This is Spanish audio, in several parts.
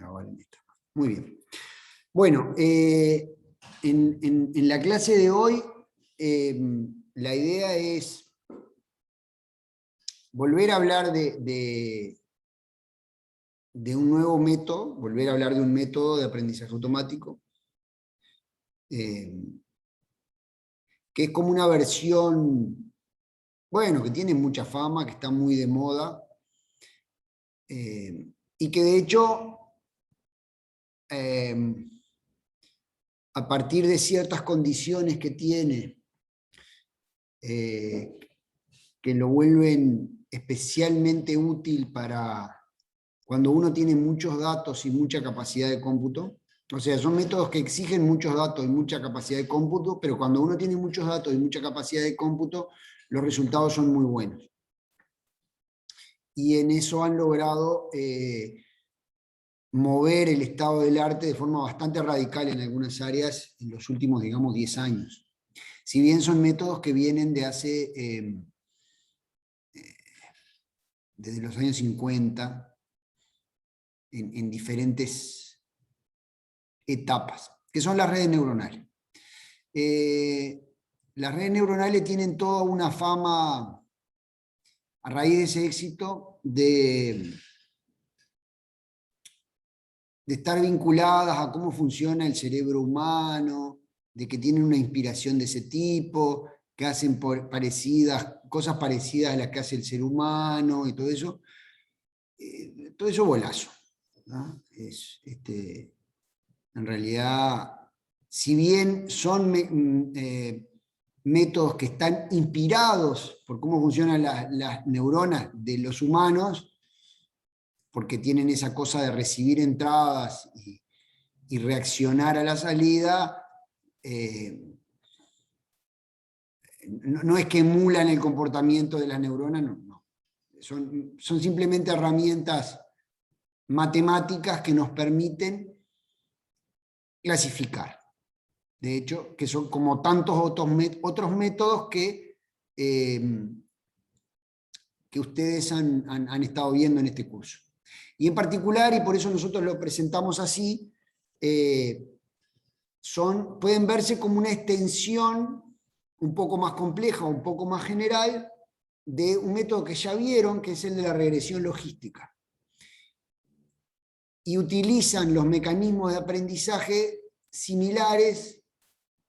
grabar en esta. Muy bien. Bueno, en la clase de hoy, la idea es volver a hablar de un nuevo método, volver a hablar de un método de aprendizaje automático, que es como una versión, bueno, que tiene mucha fama, que está muy de moda, y que de hecho, a partir de ciertas condiciones que tiene, que lo vuelven especialmente útil para cuando uno tiene muchos datos y mucha capacidad de cómputo. O sea, son métodos que exigen muchos datos y mucha capacidad de cómputo, pero cuando uno tiene muchos datos y mucha capacidad de cómputo, los resultados son muy buenos. Y en eso han logrado mover el estado del arte de forma bastante radical en algunas áreas en los últimos, digamos, 10 años. Si bien son métodos que vienen de hace, desde los años 50, en diferentes etapas, que son las redes neuronales. Las redes neuronales tienen toda una fama, a raíz de ese éxito, de estar vinculadas a cómo funciona el cerebro humano, de que tienen una inspiración de ese tipo, que hacen cosas parecidas a las que hace el ser humano y todo eso bolazo, ¿no? En realidad, si bien son métodos que están inspirados por cómo funcionan las neuronas de los humanos, porque tienen esa cosa de recibir entradas y reaccionar a la salida, no es que emulan el comportamiento de las neuronas, no. Son simplemente herramientas matemáticas que nos permiten clasificar. De hecho, que son como tantos otros métodos que ustedes han estado viendo en este curso. Y en particular, y por eso nosotros lo presentamos así, pueden verse como una extensión un poco más compleja, un poco más general, de un método que ya vieron, que es el de la regresión logística. Y utilizan los mecanismos de aprendizaje similares,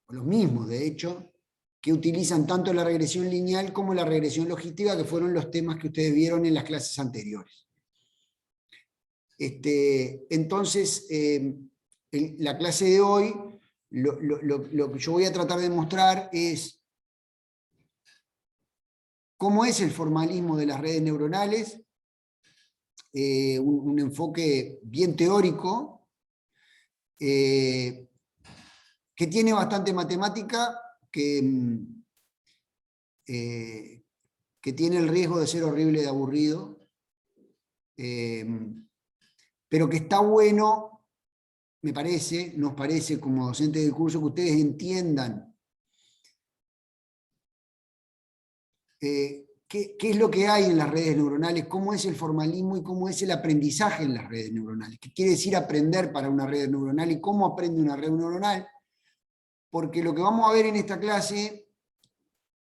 o los mismos de hecho, que utilizan tanto la regresión lineal como la regresión logística, que fueron los temas que ustedes vieron en las clases anteriores. Entonces, la clase de hoy, lo que yo voy a tratar de mostrar es cómo es el formalismo de las redes neuronales, un enfoque bien teórico, que tiene bastante matemática, que tiene el riesgo de ser horrible de aburrido, pero que está bueno, nos parece como docentes del curso, que ustedes entiendan qué es lo que hay en las redes neuronales, cómo es el formalismo y cómo es el aprendizaje en las redes neuronales, qué quiere decir aprender para una red neuronal y cómo aprende una red neuronal, porque lo que vamos a ver en esta clase,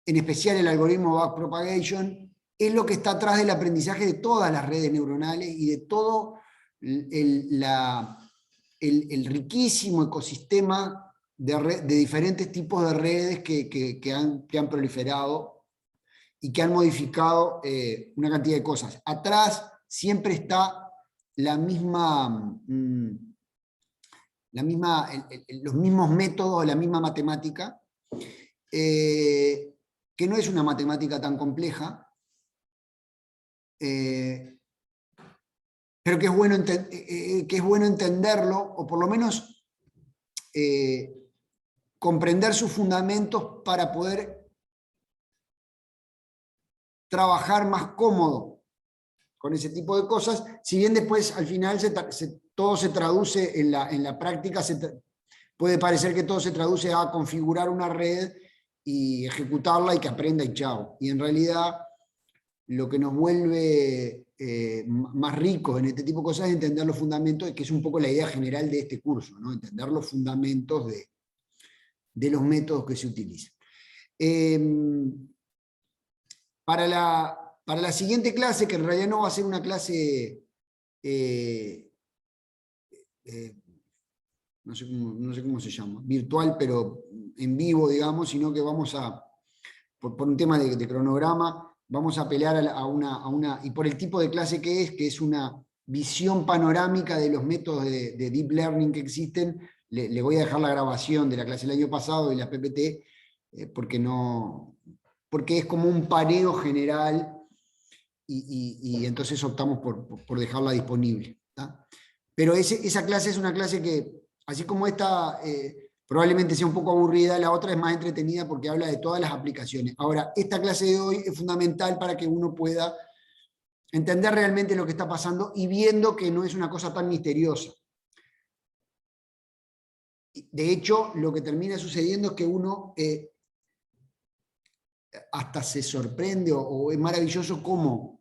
en especial el algoritmo backpropagation, es lo que está atrás del aprendizaje de todas las redes neuronales y de todo el riquísimo ecosistema de diferentes tipos de redes que han proliferado y que han modificado una cantidad de cosas. Atrás siempre está los mismos métodos, la misma matemática, que no es una matemática tan compleja, pero que es bueno entenderlo, o por lo menos comprender sus fundamentos para poder trabajar más cómodo con ese tipo de cosas, si bien después al final todo se traduce en la práctica, puede parecer que todo se traduce a configurar una red y ejecutarla y que aprenda y chao. Y en realidad lo que nos vuelve más ricos en este tipo de cosas, entender los fundamentos, que es un poco la idea general de este curso, ¿no? Entender los fundamentos de los métodos que se utilizan. Para la siguiente clase, que en realidad no va a ser una clase, no sé cómo se llama, virtual, pero en vivo, digamos, sino que vamos a, por un tema de cronograma, vamos a apelar a una, y por el tipo de clase que es una visión panorámica de los métodos de deep learning que existen. Le voy a dejar la grabación de la clase del año pasado y la PPT, porque es como un paneo general, y entonces optamos por dejarla disponible, ¿tá? Pero esa clase es una clase que, así como esta probablemente sea un poco aburrida, la otra es más entretenida porque habla de todas las aplicaciones. Ahora, esta clase de hoy es fundamental para que uno pueda entender realmente lo que está pasando y viendo que no es una cosa tan misteriosa. De hecho, lo que termina sucediendo es que uno hasta se sorprende o es maravilloso cómo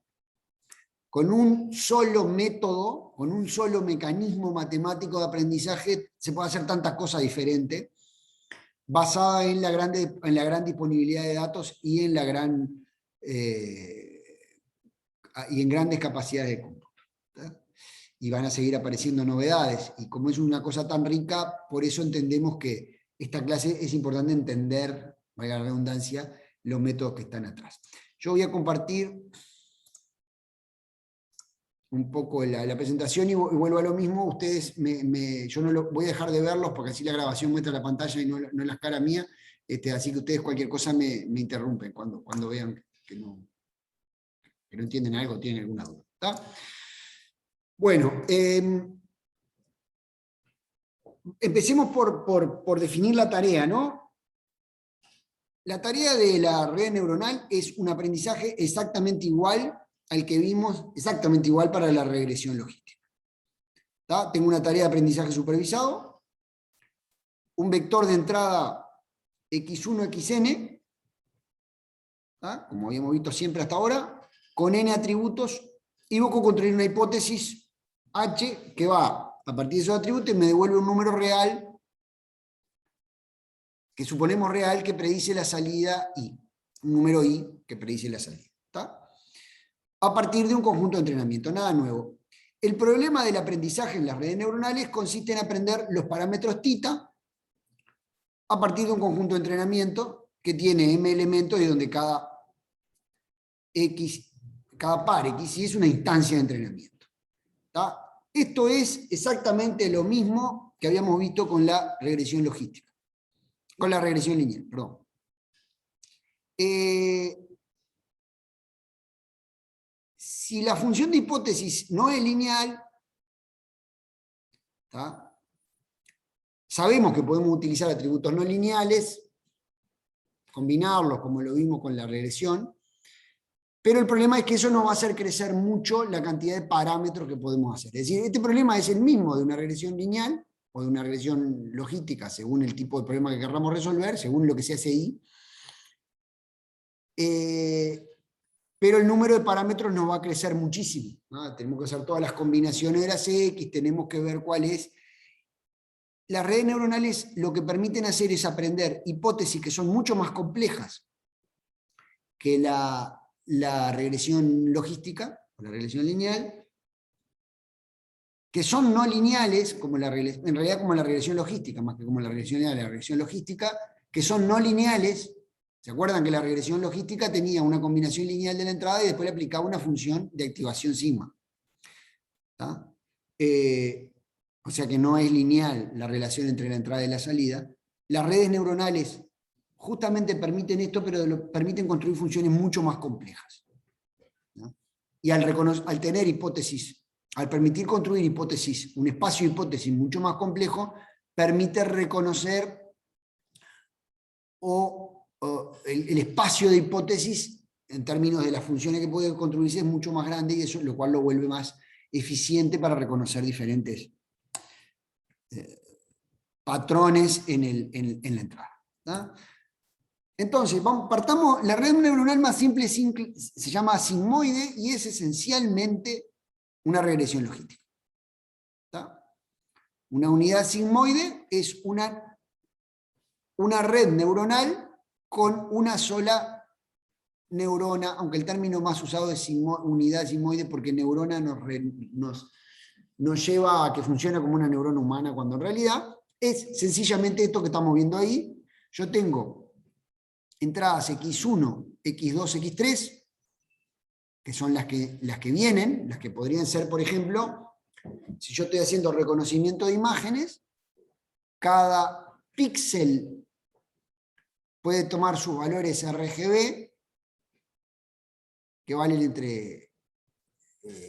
con un solo método, con un solo mecanismo matemático de aprendizaje, se puede hacer tantas cosas diferentes, basada en la gran disponibilidad de datos y en grandes capacidades de cómputo. Y van a seguir apareciendo novedades. Y como es una cosa tan rica, por eso entendemos que esta clase es importante entender, valga la redundancia, los métodos que están atrás. Yo voy a compartir un poco la presentación y vuelvo a lo mismo. Ustedes, yo no voy a dejar de verlos porque así la grabación muestra la pantalla y no las caras mías, así que ustedes cualquier cosa me interrumpen cuando vean que no entienden algo, tienen alguna duda. ¿Tá? Bueno, empecemos por definir la tarea, ¿no? La tarea de la red neuronal es un aprendizaje exactamente igual al que vimos, exactamente igual para la regresión logística. ¿Tá? Tengo una tarea de aprendizaje supervisado, un vector de entrada x1, xn, ¿tá? Como habíamos visto siempre hasta ahora, con n atributos, y busco construir una hipótesis h que va a partir de esos atributos y me devuelve un número real, que suponemos real, que predice la salida i, un número i que predice la salida. ¿Tá? A partir de un conjunto de entrenamiento, nada nuevo. El problema del aprendizaje en las redes neuronales consiste en aprender los parámetros θ a partir de un conjunto de entrenamiento que tiene m elementos y donde cada par x es una instancia de entrenamiento. ¿Tá? Esto es exactamente lo mismo que habíamos visto con la regresión logística, con la regresión lineal, perdón. Si la función de hipótesis no es lineal, ¿tá? Sabemos que podemos utilizar atributos no lineales, combinarlos como lo vimos con la regresión, pero el problema es que eso nos va a hacer crecer mucho la cantidad de parámetros que podemos hacer. Es decir, este problema es el mismo de una regresión lineal o de una regresión logística, según el tipo de problema que queramos resolver, según lo que sea CI. Pero el número de parámetros nos va a crecer muchísimo, ¿no? Tenemos que hacer todas las combinaciones de las X, tenemos que ver cuál es. Las redes neuronales lo que permiten hacer es aprender hipótesis que son mucho más complejas que la regresión logística, o la regresión lineal, que son no lineales, en realidad como la regresión logística, más que como la regresión lineal, la regresión logística, que son no lineales. ¿Se acuerdan que la regresión logística tenía una combinación lineal de la entrada y después le aplicaba una función de activación sigma? ¿Tá? O sea que no es lineal la relación entre la entrada y la salida. Las redes neuronales justamente permiten esto, pero permiten construir funciones mucho más complejas, ¿no? Y al tener hipótesis, al permitir construir hipótesis, un espacio de hipótesis mucho más complejo, permite reconocer el espacio de hipótesis en términos de las funciones que puede construirse es mucho más grande, y eso lo cual lo vuelve más eficiente para reconocer diferentes patrones en la entrada, ¿tá? Entonces, partamos, la red neuronal más simple se llama sigmoide y es esencialmente una regresión logística. ¿Está? Una unidad sigmoide es una red neuronal con una sola neurona, aunque el término más usado es unidad sigmoide porque neurona nos lleva a que funcione como una neurona humana, cuando en realidad es sencillamente esto que estamos viendo ahí. Yo tengo entradas X1, X2, X3, que son las que vienen, las que podrían ser, por ejemplo, si yo estoy haciendo reconocimiento de imágenes, cada píxel puede tomar sus valores RGB, que valen entre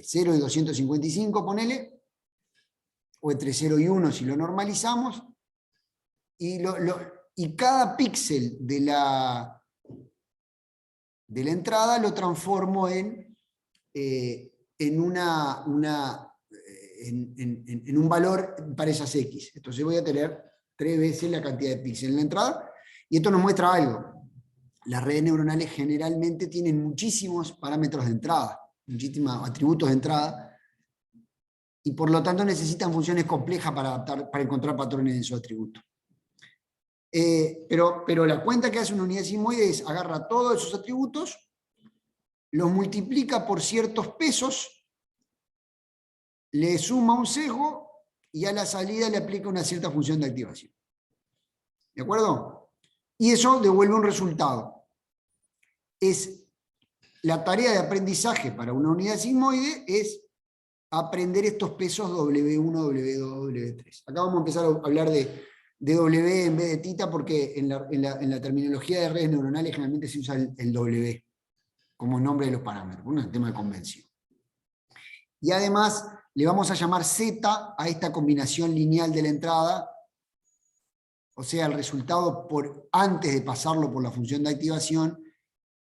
0 y 255, ponele, o entre 0 y 1 si lo normalizamos, y cada píxel de la entrada lo transformo en un valor para esas X. Entonces voy a tener 3 veces la cantidad de píxeles en la entrada, y esto nos muestra algo. Las redes neuronales generalmente tienen muchísimos parámetros de entrada, muchísimos atributos de entrada, y por lo tanto necesitan funciones complejas para encontrar patrones en su atributo. Pero la cuenta que hace una unidad sigmoide es agarra todos esos atributos, los multiplica por ciertos pesos, le suma un sesgo y a la salida le aplica una cierta función de activación. ¿De acuerdo? Y eso devuelve un resultado. Es la tarea de aprendizaje para una unidad sigmoide es aprender estos pesos W1, W2, W3. Acá vamos a empezar a hablar de W en vez de tita, porque en la terminología de redes neuronales generalmente se usa el W como nombre de los parámetros, un tema de convención. Y además le vamos a llamar Z a esta combinación lineal de la entrada, o sea, el resultado antes de pasarlo por la función de activación,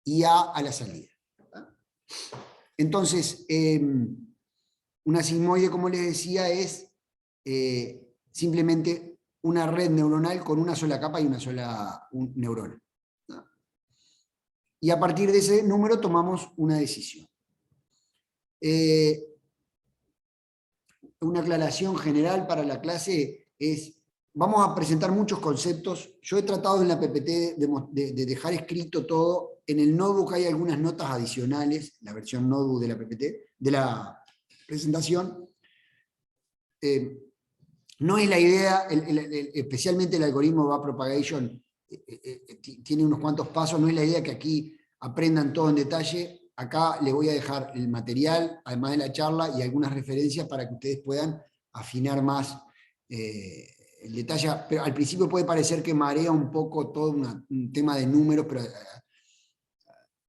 y A la salida. Entonces, una sigmoide, como les decía, es simplemente una red neuronal con una sola capa y una sola neurona. Y a partir de ese número tomamos una decisión. Una aclaración general para la clase es, vamos a presentar muchos conceptos. Yo he tratado en la PPT de dejar escrito todo. En el notebook hay algunas notas adicionales, la versión notebook de la PPT, de la presentación. No es la idea, especialmente el algoritmo backpropagation tiene unos cuantos pasos, no es la idea que aquí aprendan todo en detalle. Acá les voy a dejar el material, además de la charla, y algunas referencias para que ustedes puedan afinar más el detalle. Pero al principio puede parecer que marea un poco todo un tema de números, pero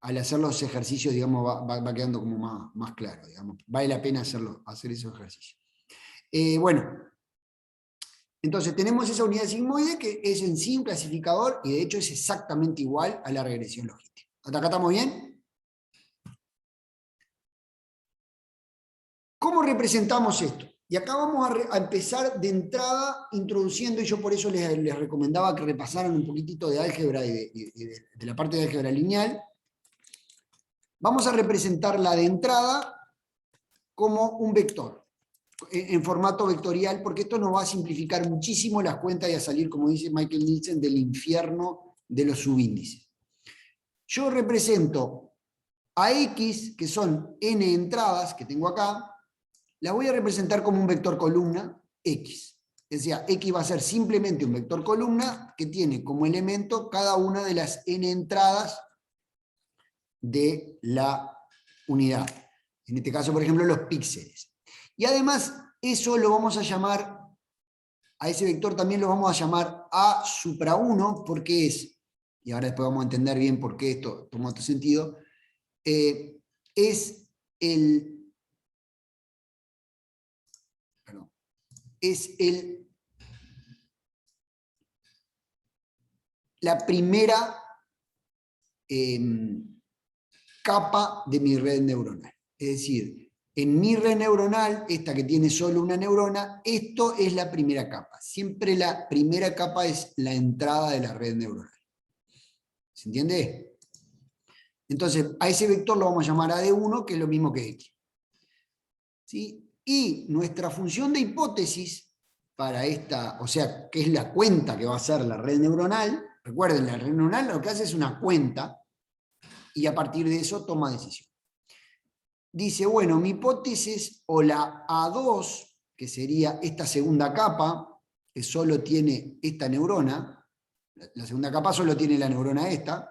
al hacer los ejercicios, digamos, va quedando como más claro, digamos. Vale la pena hacer esos ejercicios. Bueno, entonces tenemos esa unidad sigmoide que es en sí un clasificador y de hecho es exactamente igual a la regresión logística. ¿Hasta acá estamos bien? ¿Cómo representamos esto? Y acá vamos a empezar de entrada introduciendo, y yo por eso les recomendaba que repasaran un poquitito de álgebra y de la parte de álgebra lineal. Vamos a representarla de entrada como un vector, en formato vectorial, porque esto nos va a simplificar muchísimo las cuentas y a salir, como dice Michael Nielsen, del infierno de los subíndices. Yo represento a X, que son n entradas que tengo acá, la voy a representar como un vector columna X. Es decir, X va a ser simplemente un vector columna que tiene como elemento cada una de las n entradas de la unidad. En este caso, por ejemplo, los píxeles. Y además, eso lo vamos a llamar, a ese vector también lo vamos a llamar A supra 1, porque es, y ahora después vamos a entender bien por qué esto toma otro sentido, es la primera capa de mi red neuronal. Es decir, en mi red neuronal, esta que tiene solo una neurona, esto es la primera capa. Siempre la primera capa es la entrada de la red neuronal. ¿Se entiende? Entonces, a ese vector lo vamos a llamar AD1, que es lo mismo que X. ¿Sí? Y nuestra función de hipótesis para esta, o sea, que es la cuenta que va a ser la red neuronal, recuerden, la red neuronal lo que hace es una cuenta, y a partir de eso toma decisión. Dice, bueno, mi hipótesis o la A2, que sería esta segunda capa, que solo tiene esta neurona, la segunda capa solo tiene la neurona esta,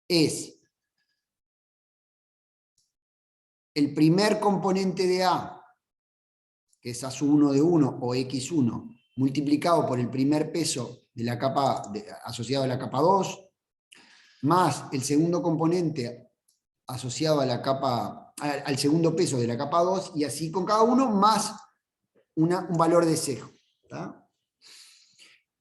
es el primer componente de A, que es A1 de 1 o X1, multiplicado por el primer peso de la capa asociado a la capa 2, más el segundo componente asociado a la capa, al segundo peso de la capa 2, y así con cada uno, más un valor de sesgo. ¿Tá?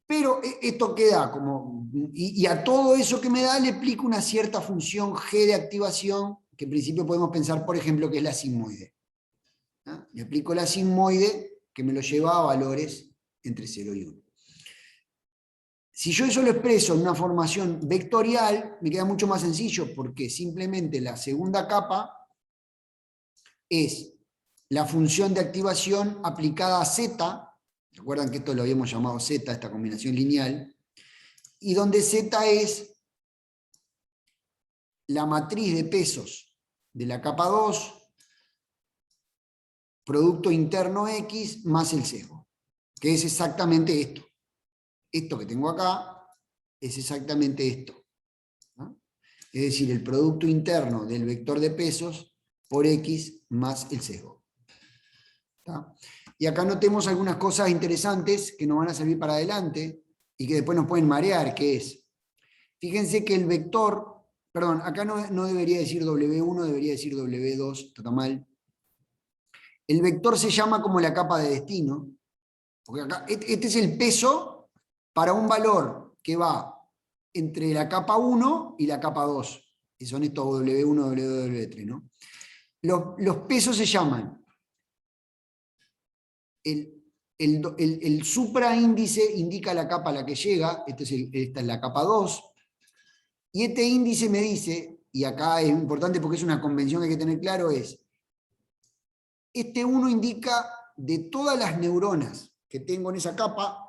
Pero esto queda como, y a todo eso que me da le aplico una cierta función G de activación, que en principio podemos pensar, por ejemplo, que es la sigmoide. ¿Ah? Le aplico la sigmoide, que me lo lleva a valores entre 0 y 1. Si yo eso lo expreso en una formación vectorial, me queda mucho más sencillo, porque simplemente la segunda capa es la función de activación aplicada a Z. ¿Recuerdan que esto lo habíamos llamado Z, esta combinación lineal? Y donde Z es la matriz de pesos de la capa 2, producto interno X, más el sesgo, que es exactamente esto. Esto que tengo acá es exactamente esto, ¿no? Es decir, el producto interno del vector de pesos por X más el sesgo. ¿Tá? Y acá notemos algunas cosas interesantes que nos van a servir para adelante y que después nos pueden marear, que es, fíjense que el vector, perdón, acá no debería decir W1, debería decir W2, está mal. El vector se llama como la capa de destino, porque acá, este es el peso para un valor que va entre la capa 1 y la capa 2, que son estos W1, W2, W3, ¿no? Los pesos se llaman el supraíndice indica la capa a la que llega, esta es la capa 2, y este índice me dice, y acá es importante porque es una convención que hay que tener claro, es, este 1 indica de todas las neuronas que tengo en esa capa,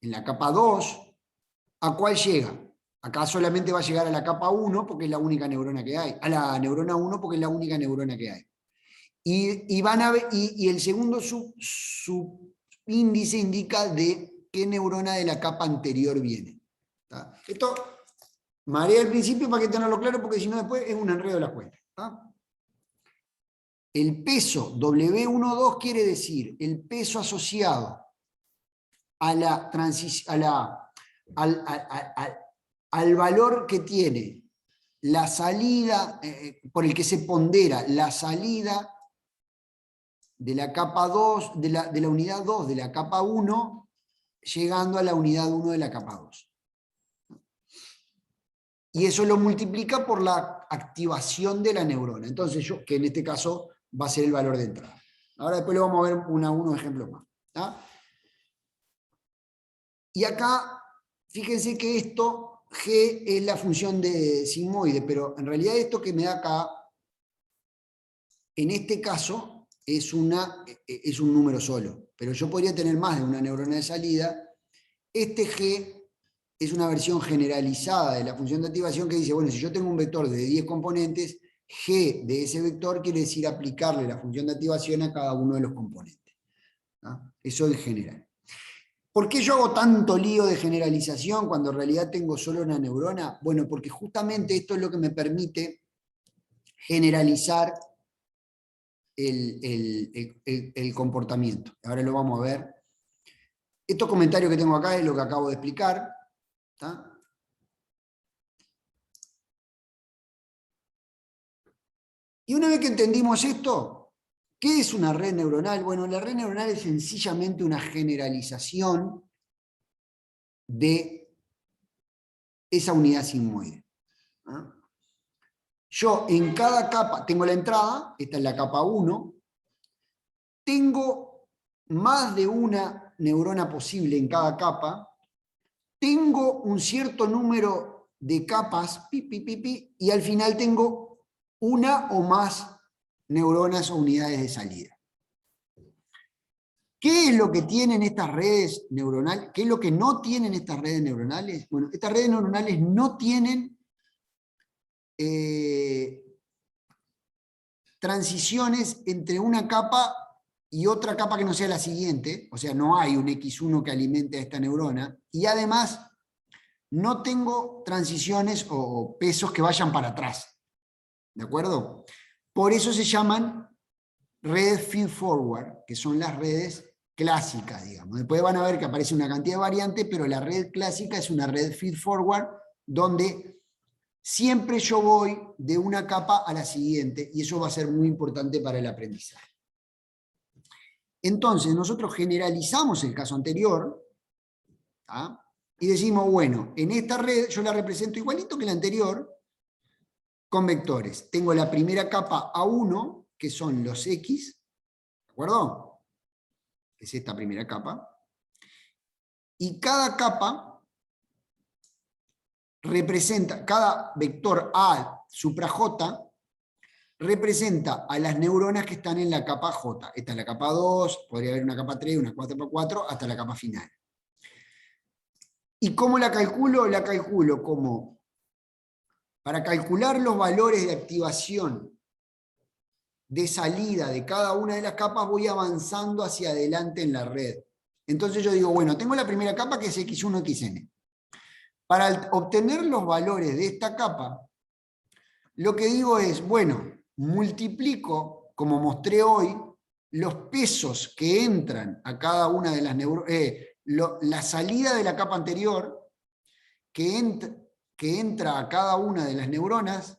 en la capa 2, ¿a cuál llega? Acá solamente va a llegar a la capa 1 porque es la única neurona que hay, a la neurona 1 porque es la única neurona que hay. Y el segundo subíndice indica de qué neurona de la capa anterior viene. ¿Tá? Esto marea al principio para que tenerlo claro, porque si no después es un enredo de la cuenta. ¿Tá? El peso W12 quiere decir el peso asociado a la al valor que tiene la salida, por el que se pondera la salida de la capa 2, de la unidad 2 de la capa 1, llegando a la unidad 1 de la capa 2. Y eso lo multiplica por la activación de la neurona. Entonces, que en este caso va a ser el valor de entrada. Ahora después lo vamos a ver uno a uno ejemplos más. ¿Tá? Y acá, fíjense que esto, G, es la función de sigmoide, pero en realidad esto que me da acá, en este caso, es un número solo. Pero yo podría tener más de una neurona de salida. Este G es una versión generalizada de la función de activación que dice, bueno, si yo tengo un vector de 10 componentes, G de ese vector quiere decir aplicarle la función de activación a cada uno de los componentes. ¿No? Eso en general. ¿Por qué yo hago tanto lío de generalización cuando en realidad tengo solo una neurona? Bueno, porque justamente esto es lo que me permite generalizar el comportamiento. Ahora lo vamos a ver. Estos comentarios que tengo acá es lo que acabo de explicar. ¿Tá? Y una vez que entendimos esto, ¿qué es una red neuronal? Bueno, la red neuronal es sencillamente una generalización de esa unidad sigmoide. ¿Ah? Yo en cada capa tengo la entrada, esta es la capa 1, tengo más de una neurona posible en cada capa, tengo un cierto número de capas, y al final tengo una o más neuronas o unidades de salida. ¿Qué es lo que tienen estas redes neuronales? ¿Qué es lo que no tienen estas redes neuronales? Bueno, estas redes neuronales no tienen transiciones entre una capa y otra capa que no sea la siguiente, o sea, no hay un X1 que alimente a esta neurona, y además no tengo transiciones o pesos que vayan para atrás, ¿de acuerdo? Por eso se llaman redes feed-forward, que son las redes clásicas, digamos. Después van a ver que aparece una cantidad de variantes, pero la red clásica es una red feed-forward, donde siempre yo voy de una capa a la siguiente, y eso va a ser muy importante para el aprendizaje. Entonces, nosotros generalizamos el caso anterior, ¿tá? Y decimos, bueno, en esta red yo la represento igualito que la anterior, con vectores. Tengo la primera capa A1, que son los X, ¿de acuerdo? Es esta primera capa. Y cada capa representa, cada vector A supra J, representa a las neuronas que están en la capa J. Esta es la capa 2, podría haber una capa 3, una 4x4, hasta la capa final. ¿Y cómo la calculo? La calculo como, para calcular los valores de activación de salida de cada una de las capas, voy avanzando hacia adelante en la red. Entonces yo digo, bueno, tengo la primera capa que es X1, XN. Para obtener los valores de esta capa, lo que digo es, bueno, multiplico, como mostré hoy, los pesos que entran a cada una de las neuronas, la salida de la capa anterior, que entra a cada una de las neuronas,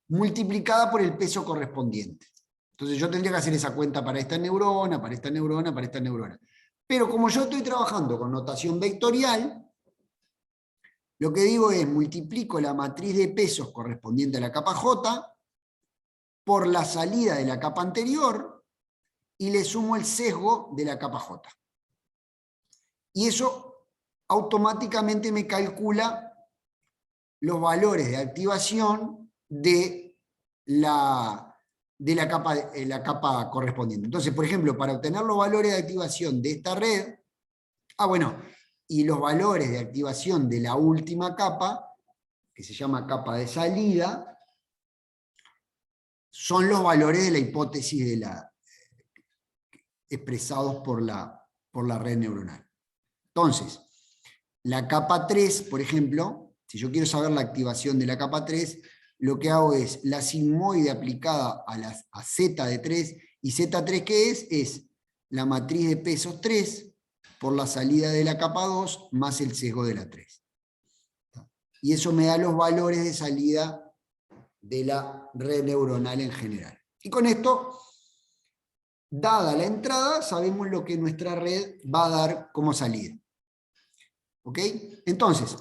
multiplicada por el peso correspondiente. Entonces yo tendría que hacer esa cuenta para esta neurona, para esta neurona, para esta neurona. Pero como yo estoy trabajando con notación vectorial, lo que digo es, multiplico la matriz de pesos correspondiente a la capa J por la salida de la capa anterior y le sumo el sesgo de la capa J. Y eso automáticamente me calcula los valores de activación de la capa correspondiente. Entonces, por ejemplo, para obtener los valores de activación de esta red, y los valores de activación de la última capa, que se llama capa de salida, son los valores de la hipótesis expresados por la red neuronal. Entonces, la capa 3, por ejemplo, si yo quiero saber la activación de la capa 3, lo que hago es la sigmoide aplicada a Z de 3, y Z3, ¿qué es? Es la matriz de pesos 3 por la salida de la capa 2 más el sesgo de la 3. Y eso me da los valores de salida de la red neuronal en general. Y con esto, dada la entrada, sabemos lo que nuestra red va a dar como salida. ¿Ok? Entonces,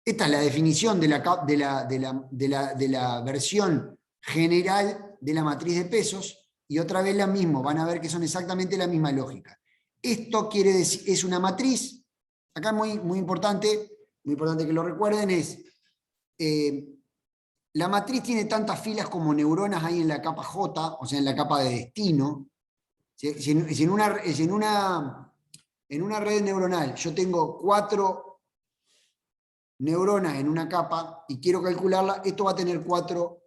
esta es la definición de la versión general de la matriz de pesos, y otra vez la misma, van a ver que son exactamente la misma lógica. Esto quiere decir, es una matriz, acá muy importante que lo recuerden, es la matriz tiene tantas filas como neuronas hay en la capa J, o sea, en la capa de destino. Si en una red neuronal yo tengo 4 neuronas en una capa y quiero calcularla, esto va a tener 4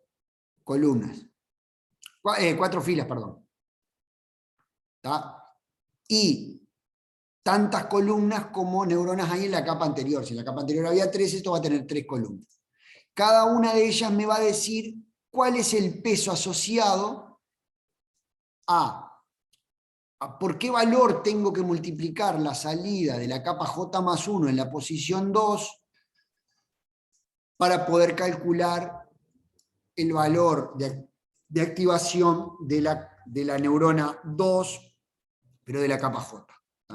columnas. 4 filas, perdón. ¿Tá? Y tantas columnas como neuronas hay en la capa anterior. Si en la capa anterior había 3, esto va a tener 3 columnas. Cada una de ellas me va a decir cuál es el peso asociado a por qué valor tengo que multiplicar la salida de la capa J más 1 en la posición 2 para poder calcular el valor de activación de la neurona 2, pero de la capa J.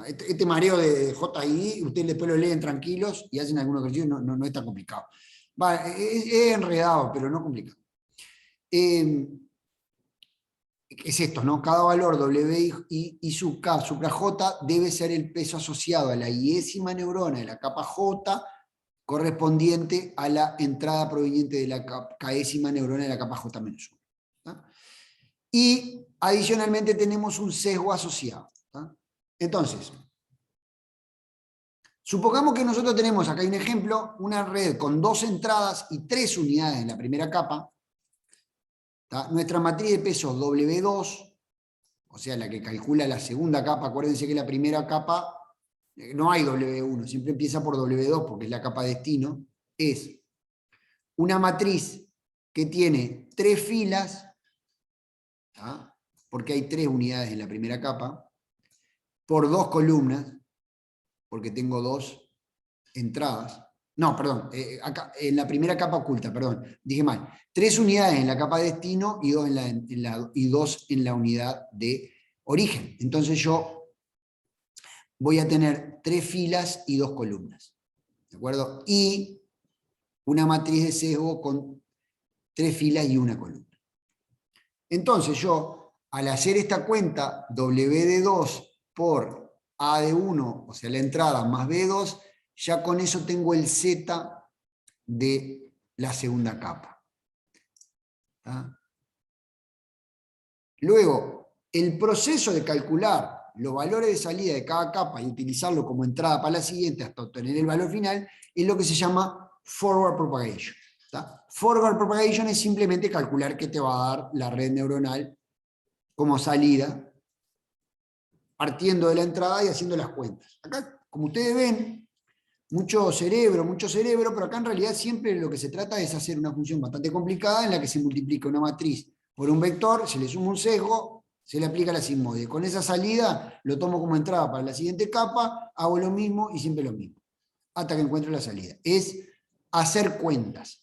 Este mareo de J y I, ustedes después lo leen tranquilos y hacen algunos ejercicios, no es tan complicado. Es enredado, pero no complicado. es esto, ¿no? Cada valor W y sub K, supra J, debe ser el peso asociado a la iésima neurona de la capa J, correspondiente a la entrada proveniente de la késima neurona de la capa J menos 1. ¿Tá? Y adicionalmente tenemos un sesgo asociado. ¿Tá? Entonces, supongamos que nosotros tenemos, acá hay un ejemplo, una red con 2 entradas y 3 unidades en la primera capa. ¿Tá? Nuestra matriz de peso W2, o sea, la que calcula la segunda capa, acuérdense que la primera capa no hay W1, siempre empieza por W2 porque es la capa destino, es una matriz que tiene 3 filas, ¿tá? Porque hay 3 unidades en la primera capa, por 2 columnas, porque tengo 2 entradas. No, perdón, acá, en la primera capa oculta, perdón, dije mal. 3 unidades en la capa de destino y 2 en la unidad de origen. Entonces yo voy a tener 3 filas y 2 columnas. ¿De acuerdo? Y una matriz de sesgo con 3 filas y 1 columna. Entonces yo, al hacer esta cuenta, W de 2 por A de 1, o sea, la entrada más B de 2, ya con eso tengo el Z de la segunda capa. ¿Tá? Luego, el proceso de calcular los valores de salida de cada capa y utilizarlo como entrada para la siguiente hasta obtener el valor final es lo que se llama forward propagation. ¿Tá? Forward propagation es simplemente calcular qué te va a dar la red neuronal como salida, partiendo de la entrada y haciendo las cuentas. Acá, como ustedes ven, mucho cerebro, pero acá en realidad siempre lo que se trata es hacer una función bastante complicada en la que se multiplica una matriz por un vector, se le suma un sesgo, se le aplica la sigmoide. Con esa salida lo tomo como entrada para la siguiente capa, hago lo mismo y siempre lo mismo, hasta que encuentro la salida. Es hacer cuentas.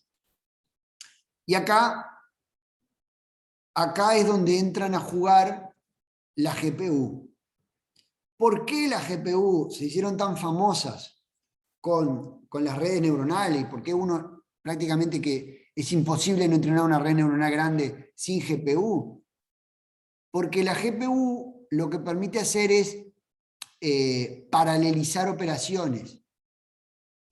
Y acá es donde entran a jugar la GPU. ¿Por qué las GPU se hicieron tan famosas con las redes neuronales? ¿Por qué uno prácticamente que es imposible no entrenar una red neuronal grande sin GPU? Porque la GPU lo que permite hacer es paralelizar operaciones.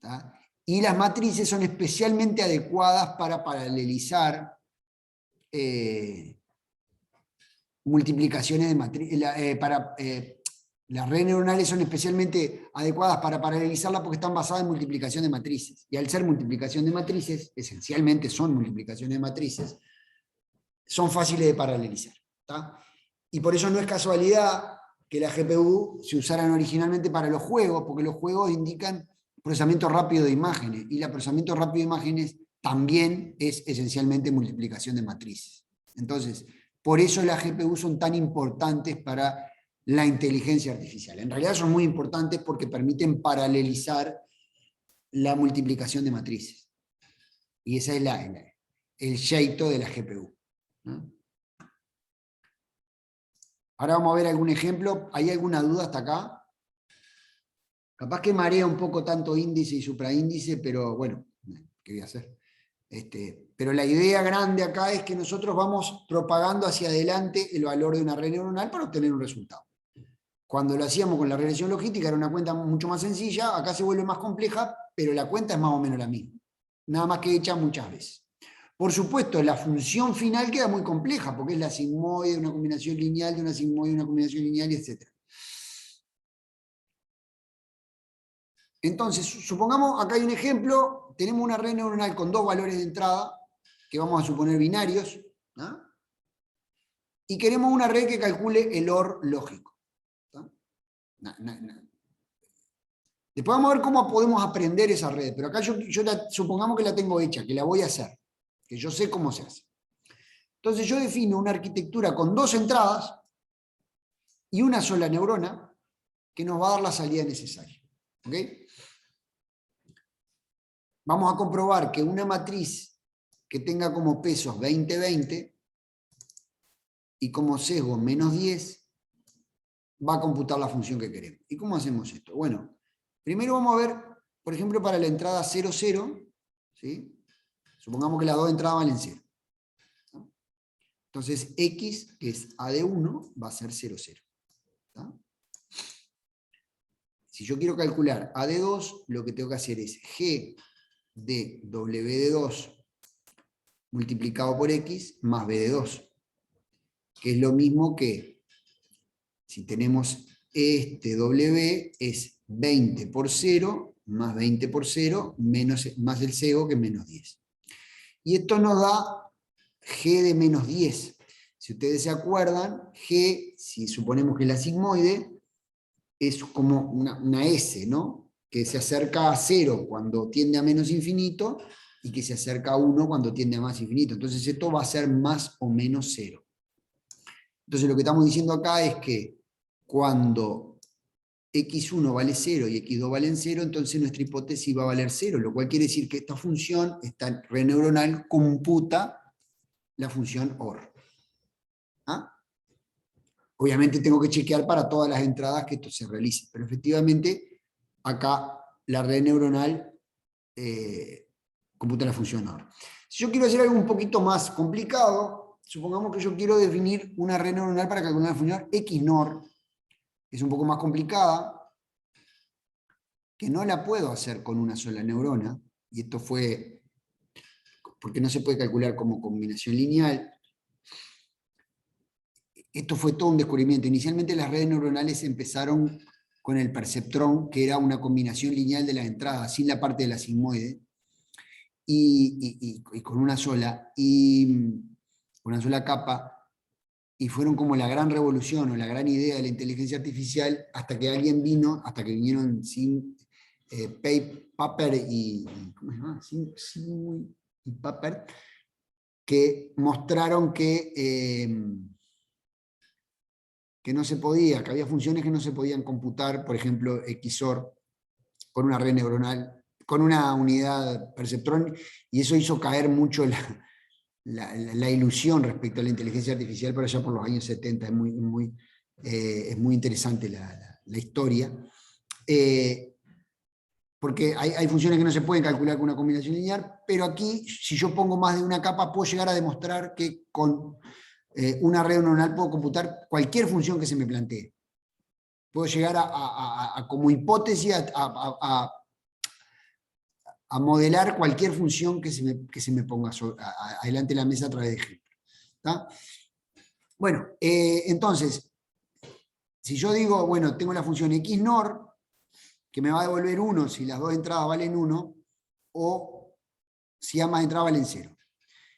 ¿Tá? Y las matrices son especialmente adecuadas para paralelizar multiplicaciones de matrices. Las redes neuronales son especialmente adecuadas para paralelizarla porque están basadas en multiplicación de matrices. Y al ser multiplicación de matrices, esencialmente son multiplicaciones de matrices, son fáciles de paralelizar. ¿Tá? Y por eso no es casualidad que la GPU se usaran originalmente para los juegos, porque los juegos indican procesamiento rápido de imágenes, y el procesamiento rápido de imágenes también es esencialmente multiplicación de matrices. Entonces, por eso las GPU son tan importantes para la inteligencia artificial. En realidad son muy importantes porque permiten paralelizar la multiplicación de matrices. Y ese es el jeito de la GPU. ¿No? Ahora vamos a ver algún ejemplo. ¿Hay alguna duda hasta acá? Capaz que marea un poco tanto índice y supraíndice, pero bueno, ¿qué voy a hacer? Pero la idea grande acá es que nosotros vamos propagando hacia adelante el valor de una red neuronal para obtener un resultado. Cuando lo hacíamos con la regresión logística era una cuenta mucho más sencilla, acá se vuelve más compleja, pero la cuenta es más o menos la misma. Nada más que hecha muchas veces. Por supuesto, la función final queda muy compleja, porque es la sigmoide de una combinación lineal, de una sigmoide de una combinación lineal, etc. Entonces, supongamos, acá hay un ejemplo, tenemos una red neuronal con 2 valores de entrada, que vamos a suponer binarios, ¿no? Y queremos una red que calcule el OR lógico. Después vamos a ver cómo podemos aprender esa red, pero acá supongamos que la tengo hecha, que la voy a hacer, que yo sé cómo se hace. Entonces yo defino una arquitectura con 2 entradas y una sola neurona que nos va a dar la salida necesaria. ¿Ok? Vamos a comprobar que una matriz que tenga como pesos 20, 20 y como sesgo menos 10 va a computar la función que queremos. ¿Y cómo hacemos esto? Bueno, primero vamos a ver, por ejemplo, para la entrada 0, 0, ¿sí? Supongamos que las 2 entradas valen 0. Entonces X, que es A de 1, va a ser 0, 0. ¿Tá? Si yo quiero calcular A de 2, lo que tengo que hacer es G de W de 2 multiplicado por X más B de 2, que es lo mismo que, si tenemos este W, es 20 por 0, más 20 por 0, más el cego, que es menos 10. Y esto nos da G de menos 10. Si ustedes se acuerdan, G, si suponemos que la sigmoide, es como una S, ¿no? Que se acerca a 0 cuando tiende a menos infinito, y que se acerca a 1 cuando tiende a más infinito. Entonces esto va a ser más o menos 0. Entonces lo que estamos diciendo acá es que cuando x1 vale 0 y x2 valen 0, entonces nuestra hipótesis va a valer 0, lo cual quiere decir que esta función, esta red neuronal, computa la función OR. ¿Ah? Obviamente tengo que chequear para todas las entradas que esto se realice, pero efectivamente acá la red neuronal computa la función OR. Si yo quiero hacer algo un poquito más complicado, supongamos que yo quiero definir una red neuronal para calcular la función XNOR, es un poco más complicada, que no la puedo hacer con una sola neurona, y esto fue porque no se puede calcular como combinación lineal. Esto fue todo un descubrimiento. Inicialmente las redes neuronales empezaron con el perceptrón, que era una combinación lineal de las entradas, sin la parte de la sigmoide, y con una sola capa, y fueron como la gran revolución o la gran idea de la inteligencia artificial, hasta que vinieron Papert y ¿cómo se llama? Simui y Papert, que mostraron que no se podía, que había funciones que no se podían computar, por ejemplo, XOR, con una red neuronal, con una unidad perceptrón, y eso hizo caer mucho la ilusión respecto a la inteligencia artificial por allá por los años 70. Es muy interesante la historia. Porque hay funciones que no se pueden calcular con una combinación lineal, pero aquí, si yo pongo más de una capa, puedo llegar a demostrar que con una red neuronal puedo computar cualquier función que se me plantee. Puedo llegar a como hipótesis, a modelar cualquier función que se me ponga adelante de la mesa a través de ejemplos. ¿Tá? Bueno, entonces, si yo digo, bueno, tengo la función XNOR, que me va a devolver 1 si las dos entradas valen 1, o si ambas entradas valen 0.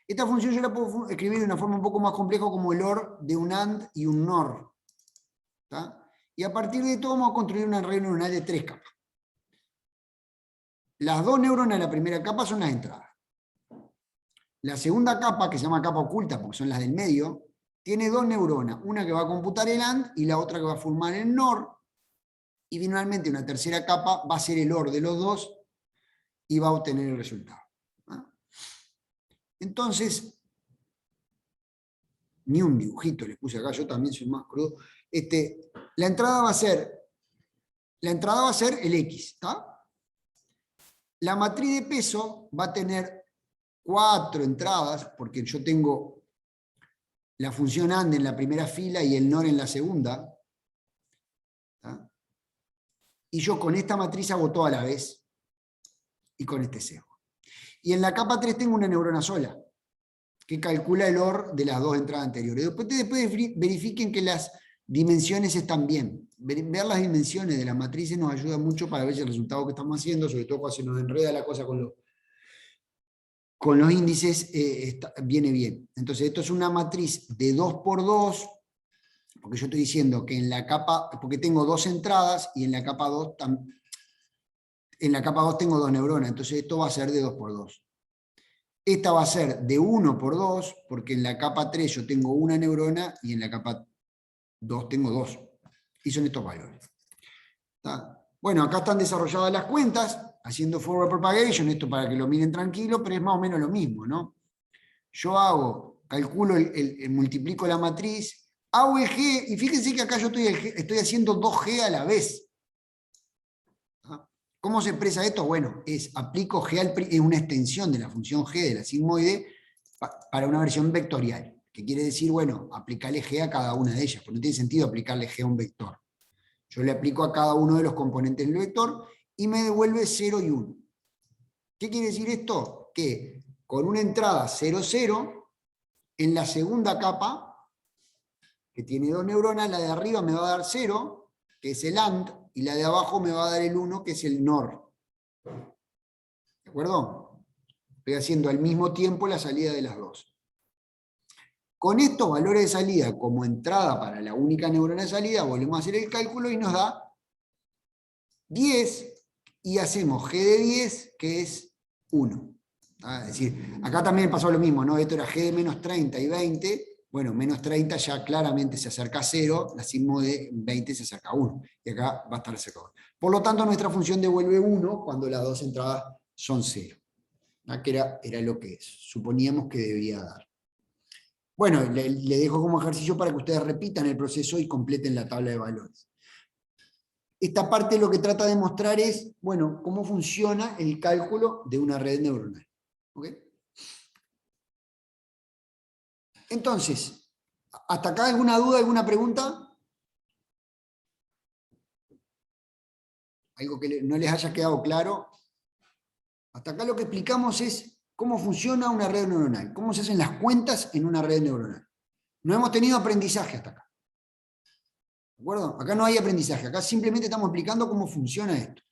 Esta función yo la puedo escribir de una forma un poco más compleja como el OR de un AND y un NOR. ¿Tá? Y a partir de todo vamos a construir una red neuronal de 3 capas. Las dos neuronas de la primera capa son las entradas. La segunda capa, que se llama capa oculta porque son las del medio, tiene 2 neuronas, una que va a computar el AND y la otra que va a formar el NOR, y finalmente una tercera capa va a ser el OR de los dos y va a obtener el resultado. ¿Ah? Entonces, ni un dibujito le puse acá, yo también soy más crudo. La entrada va a ser el X. ¿Tá? La matriz de peso va a tener 4 entradas, porque yo tengo la función AND en la primera fila y el NOR en la segunda. ¿Tá? Y yo con esta matriz hago todo a la vez, y con este sesgo. Y en la capa 3 tengo una neurona sola, que calcula el OR de las dos entradas anteriores. Después verifiquen que las dimensiones están bien. Ver las dimensiones de las matrices nos ayuda mucho para ver el resultado que estamos haciendo, sobre todo cuando se nos enreda la cosa con los índices, viene bien. Entonces esto es una matriz de 2 por 2, porque yo estoy diciendo que en la capa, porque tengo 2 entradas, y en la capa 2 tengo 2 neuronas, entonces esto va a ser de 2 por 2. Esta va a ser de 1 por 2, porque en la capa 3 yo tengo una neurona, y en la capa 2 tengo 2. Y son estos valores. ¿Tá? Bueno, acá están desarrolladas las cuentas, haciendo forward propagation, esto para que lo miren tranquilo, pero es más o menos lo mismo, ¿no? Yo calculo, multiplico la matriz, hago el G, y fíjense que acá yo estoy haciendo 2G a la vez. ¿Tá? ¿Cómo se expresa esto? Bueno, aplico G es una extensión de la función G de la sigmoide para una versión vectorial. que quiere decir, bueno, aplicarle G a cada una de ellas, porque no tiene sentido aplicarle G a un vector. Yo le aplico a cada uno de los componentes del vector y me devuelve 0 y 1. ¿Qué quiere decir esto? Que con una entrada 0, 0, en la segunda capa, que tiene 2 neuronas, la de arriba me va a dar 0, que es el AND, y la de abajo me va a dar el 1, que es el NOR. ¿De acuerdo? Estoy haciendo al mismo tiempo la salida de las dos. Con estos valores de salida como entrada para la única neurona de salida, volvemos a hacer el cálculo y nos da 10, y hacemos G de 10, que es 1. Es decir, acá también pasó lo mismo, ¿no? Esto era G de menos 30 y 20, bueno, menos 30 ya claramente se acerca a 0, la sigmo de 20 se acerca a 1, y acá va a estar cerca. Por lo tanto, nuestra función devuelve 1 cuando las dos entradas son 0. Que era lo que suponíamos que debía dar. Bueno, le dejo como ejercicio para que ustedes repitan el proceso y completen la tabla de valores. Esta parte lo que trata de mostrar es, bueno, cómo funciona el cálculo de una red neuronal. ¿Ok? Entonces, ¿hasta acá alguna duda, alguna pregunta? ¿Algo que no les haya quedado claro? Hasta acá lo que explicamos es cómo funciona una red neuronal, cómo se hacen las cuentas en una red neuronal. No hemos tenido aprendizaje hasta acá. ¿De acuerdo? Acá no hay aprendizaje, acá simplemente estamos explicando cómo funciona esto.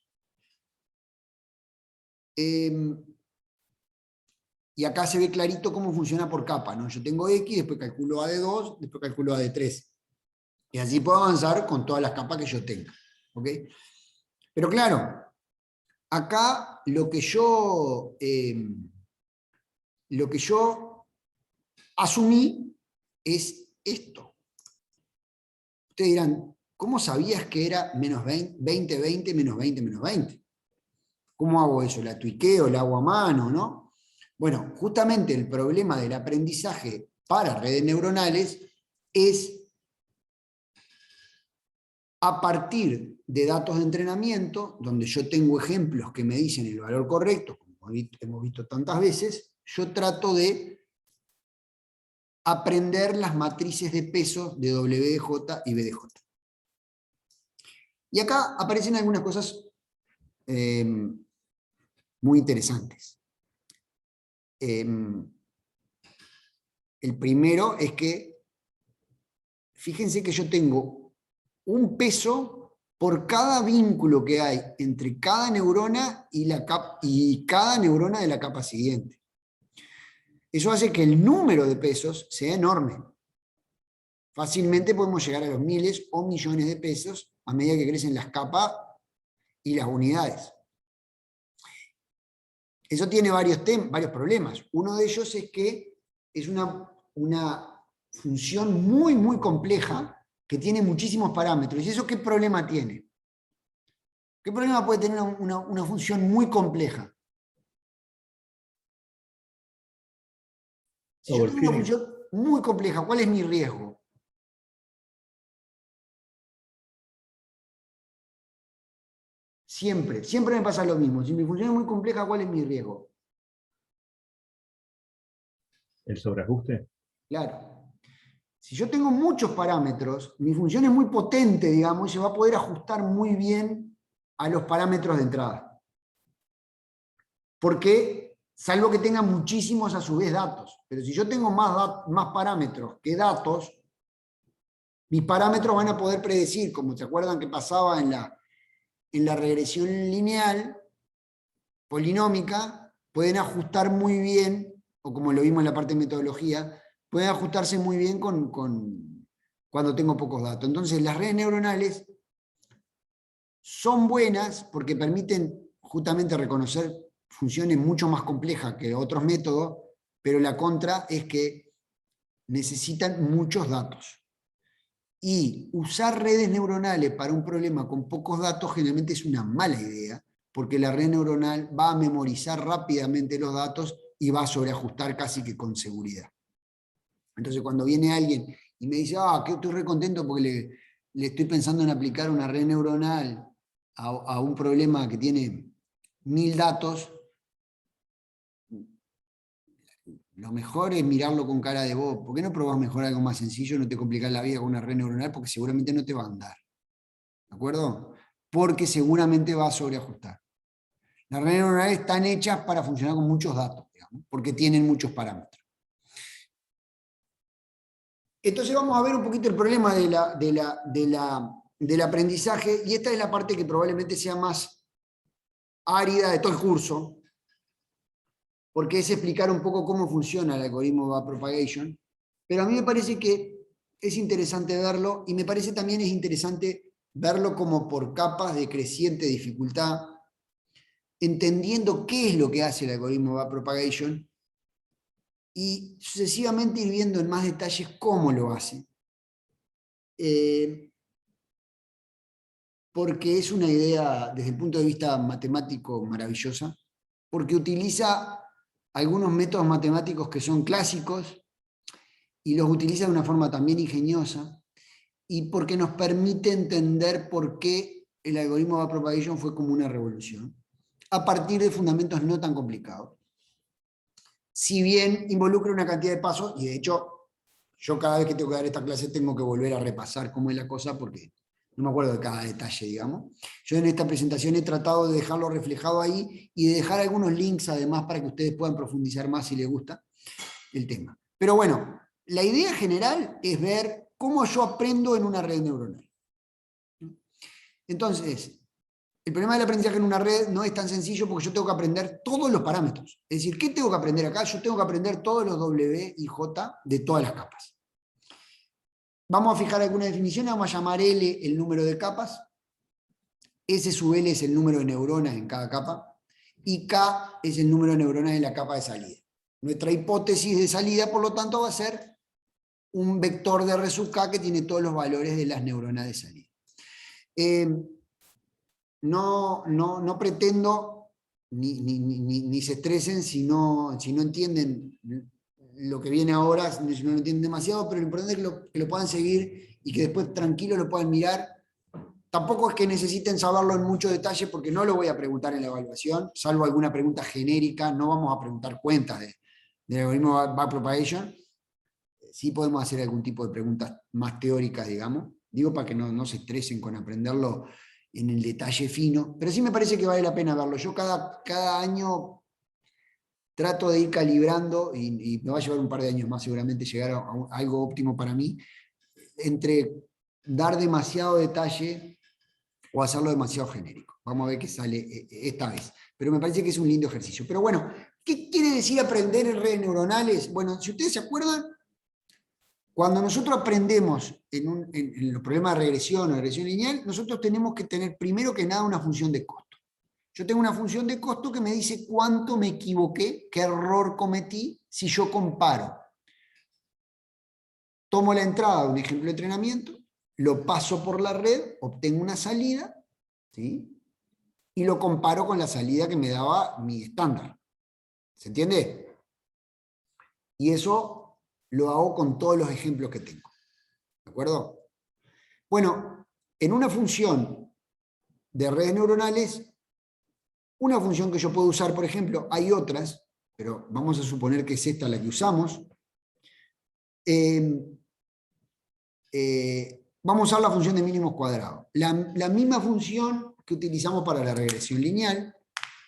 Y acá se ve clarito cómo funciona por capa, ¿no? Yo tengo X, después calculo A de 2, después calculo A de 3. Y así puedo avanzar con todas las capas que yo tenga. ¿Ok? Pero claro, acá lo que yo asumí es esto. Ustedes dirán, ¿cómo sabías que era menos 20, 20, 20, menos 20, menos 20? ¿Cómo hago eso? ¿La tuiqueo, la hago a mano, no? Bueno, justamente el problema del aprendizaje para redes neuronales es a partir de datos de entrenamiento, donde yo tengo ejemplos que me dicen el valor correcto, como hemos visto tantas veces, yo trato de aprender las matrices de pesos de WDJ y BDJ. Y acá aparecen algunas cosas muy interesantes. El primero es que, fíjense que yo tengo un peso por cada vínculo que hay entre cada neurona y cada neurona de la capa siguiente. Eso hace que el número de pesos sea enorme. Fácilmente podemos llegar a los miles o millones de pesos a medida que crecen las capas y las unidades. Eso tiene varios problemas. Uno de ellos es que es una función muy, muy compleja que tiene muchísimos parámetros. ¿Y eso qué problema tiene? ¿Qué problema puede tener una función muy compleja? Si yo tengo una función muy compleja, ¿cuál es mi riesgo? Siempre, siempre me pasa lo mismo. Si mi función es muy compleja, ¿cuál es mi riesgo? ¿El sobreajuste? Claro. Si yo tengo muchos parámetros, mi función es muy potente, digamos, y se va a poder ajustar muy bien a los parámetros de entrada. Porque, salvo que tenga muchísimos a su vez datos, pero si yo tengo más parámetros que datos, mis parámetros van a poder predecir, como se acuerdan que pasaba en la regresión lineal, polinómica, pueden ajustar muy bien, o como lo vimos en la parte de metodología, pueden ajustarse muy bien cuando tengo pocos datos. Entonces, las redes neuronales son buenas porque permiten justamente reconocer funciones mucho más complejas que otros métodos, pero la contra es que necesitan muchos datos. Y usar redes neuronales para un problema con pocos datos generalmente es una mala idea, porque la red neuronal va a memorizar rápidamente los datos y va a sobreajustar casi que con seguridad. Entonces, cuando viene alguien y me dice, que estoy re contento porque le estoy pensando en aplicar una red neuronal a un problema que tiene 1000 datos, lo mejor es mirarlo con cara de vos. ¿Por qué no probás mejor algo más sencillo? No te complicás la vida con una red neuronal porque seguramente no te va a andar. ¿De acuerdo? Porque seguramente va a sobreajustar. Las redes neuronales están hechas para funcionar con muchos datos, digamos, porque tienen muchos parámetros. Entonces vamos a ver un poquito el problema del aprendizaje, y esta es la parte que probablemente sea más árida de todo el curso, porque es explicar un poco cómo funciona el algoritmo backpropagation, pero a mí me parece que es interesante verlo, y me parece también es interesante verlo como por capas de creciente dificultad, entendiendo qué es lo que hace el algoritmo backpropagation, y sucesivamente ir viendo en más detalles cómo lo hace. Porque es una idea desde el punto de vista matemático maravillosa, porque utiliza algunos métodos matemáticos que son clásicos y los utiliza de una forma también ingeniosa, y porque nos permite entender por qué el algoritmo de backpropagation fue como una revolución, a partir de fundamentos no tan complicados. Si bien involucra una cantidad de pasos, y de hecho, yo cada vez que tengo que dar esta clase tengo que volver a repasar cómo es la cosa, porque no me acuerdo de cada detalle, digamos. Yo en esta presentación he tratado de dejarlo reflejado ahí y de dejar algunos links además para que ustedes puedan profundizar más si les gusta el tema. Pero bueno, la idea general es ver cómo yo aprendo en una red neuronal. Entonces, el problema del aprendizaje en una red no es tan sencillo porque yo tengo que aprender todos los parámetros. Es decir, ¿qué tengo que aprender acá? Yo tengo que aprender todos los W y J de todas las capas. Vamos a fijar alguna definición, vamos a llamar L el número de capas, S sub L es el número de neuronas en cada capa, y K es el número de neuronas en la capa de salida. Nuestra hipótesis de salida, por lo tanto, va a ser un vector de R sub K que tiene todos los valores de las neuronas de salida. No pretendo, ni se estresen si no entienden lo que viene ahora, si no lo entienden demasiado, pero lo importante es que lo puedan seguir y que después tranquilos lo puedan mirar. Tampoco es que necesiten saberlo en mucho detalle porque no lo voy a preguntar en la evaluación, salvo alguna pregunta genérica, no vamos a preguntar cuentas del algoritmo backpropagation. Sí podemos hacer algún tipo de preguntas más teóricas, digamos. Digo para que no se estresen con aprenderlo en el detalle fino, pero sí me parece que vale la pena verlo. Yo cada año trato de ir calibrando, y me va a llevar un par de años más seguramente llegar a algo óptimo para mí, entre dar demasiado detalle o hacerlo demasiado genérico. Vamos a ver qué sale esta vez. Pero me parece que es un lindo ejercicio. Pero bueno, ¿qué quiere decir aprender en redes neuronales? Bueno, si ustedes se acuerdan, cuando nosotros aprendemos en los problemas de regresión o regresión lineal, nosotros tenemos que tener primero que nada una función de costo. Yo tengo una función de costo que me dice cuánto me equivoqué, qué error cometí si yo comparo. Tomo la entrada de un ejemplo de entrenamiento, lo paso por la red, obtengo una salida, ¿sí? Y lo comparo con la salida que me daba mi estándar. ¿Se entiende? Y eso lo hago con todos los ejemplos que tengo. ¿De acuerdo? Bueno, en una función de redes neuronales, una función que yo puedo usar, por ejemplo, hay otras, pero vamos a suponer que es esta la que usamos. Vamos a usar la función de mínimos cuadrados. La misma función que utilizamos para la regresión lineal.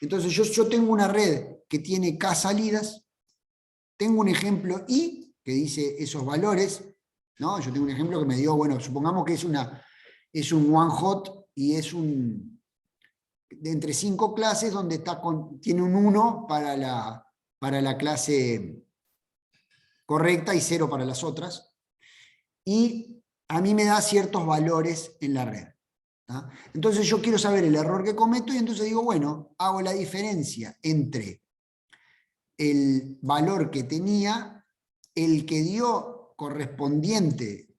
Entonces yo tengo una red que tiene K salidas, tengo un ejemplo I que dice esos valores, ¿no? Yo tengo un ejemplo que me dio, bueno, supongamos que es un one hot y es de entre 5 clases donde tiene un 1 para la clase correcta y 0 para las otras. Y a mí me da ciertos valores en la red. ¿tá? Entonces yo quiero saber el error que cometo y entonces digo, bueno, hago la diferencia entre el valor que tenía, el que dio correspondiente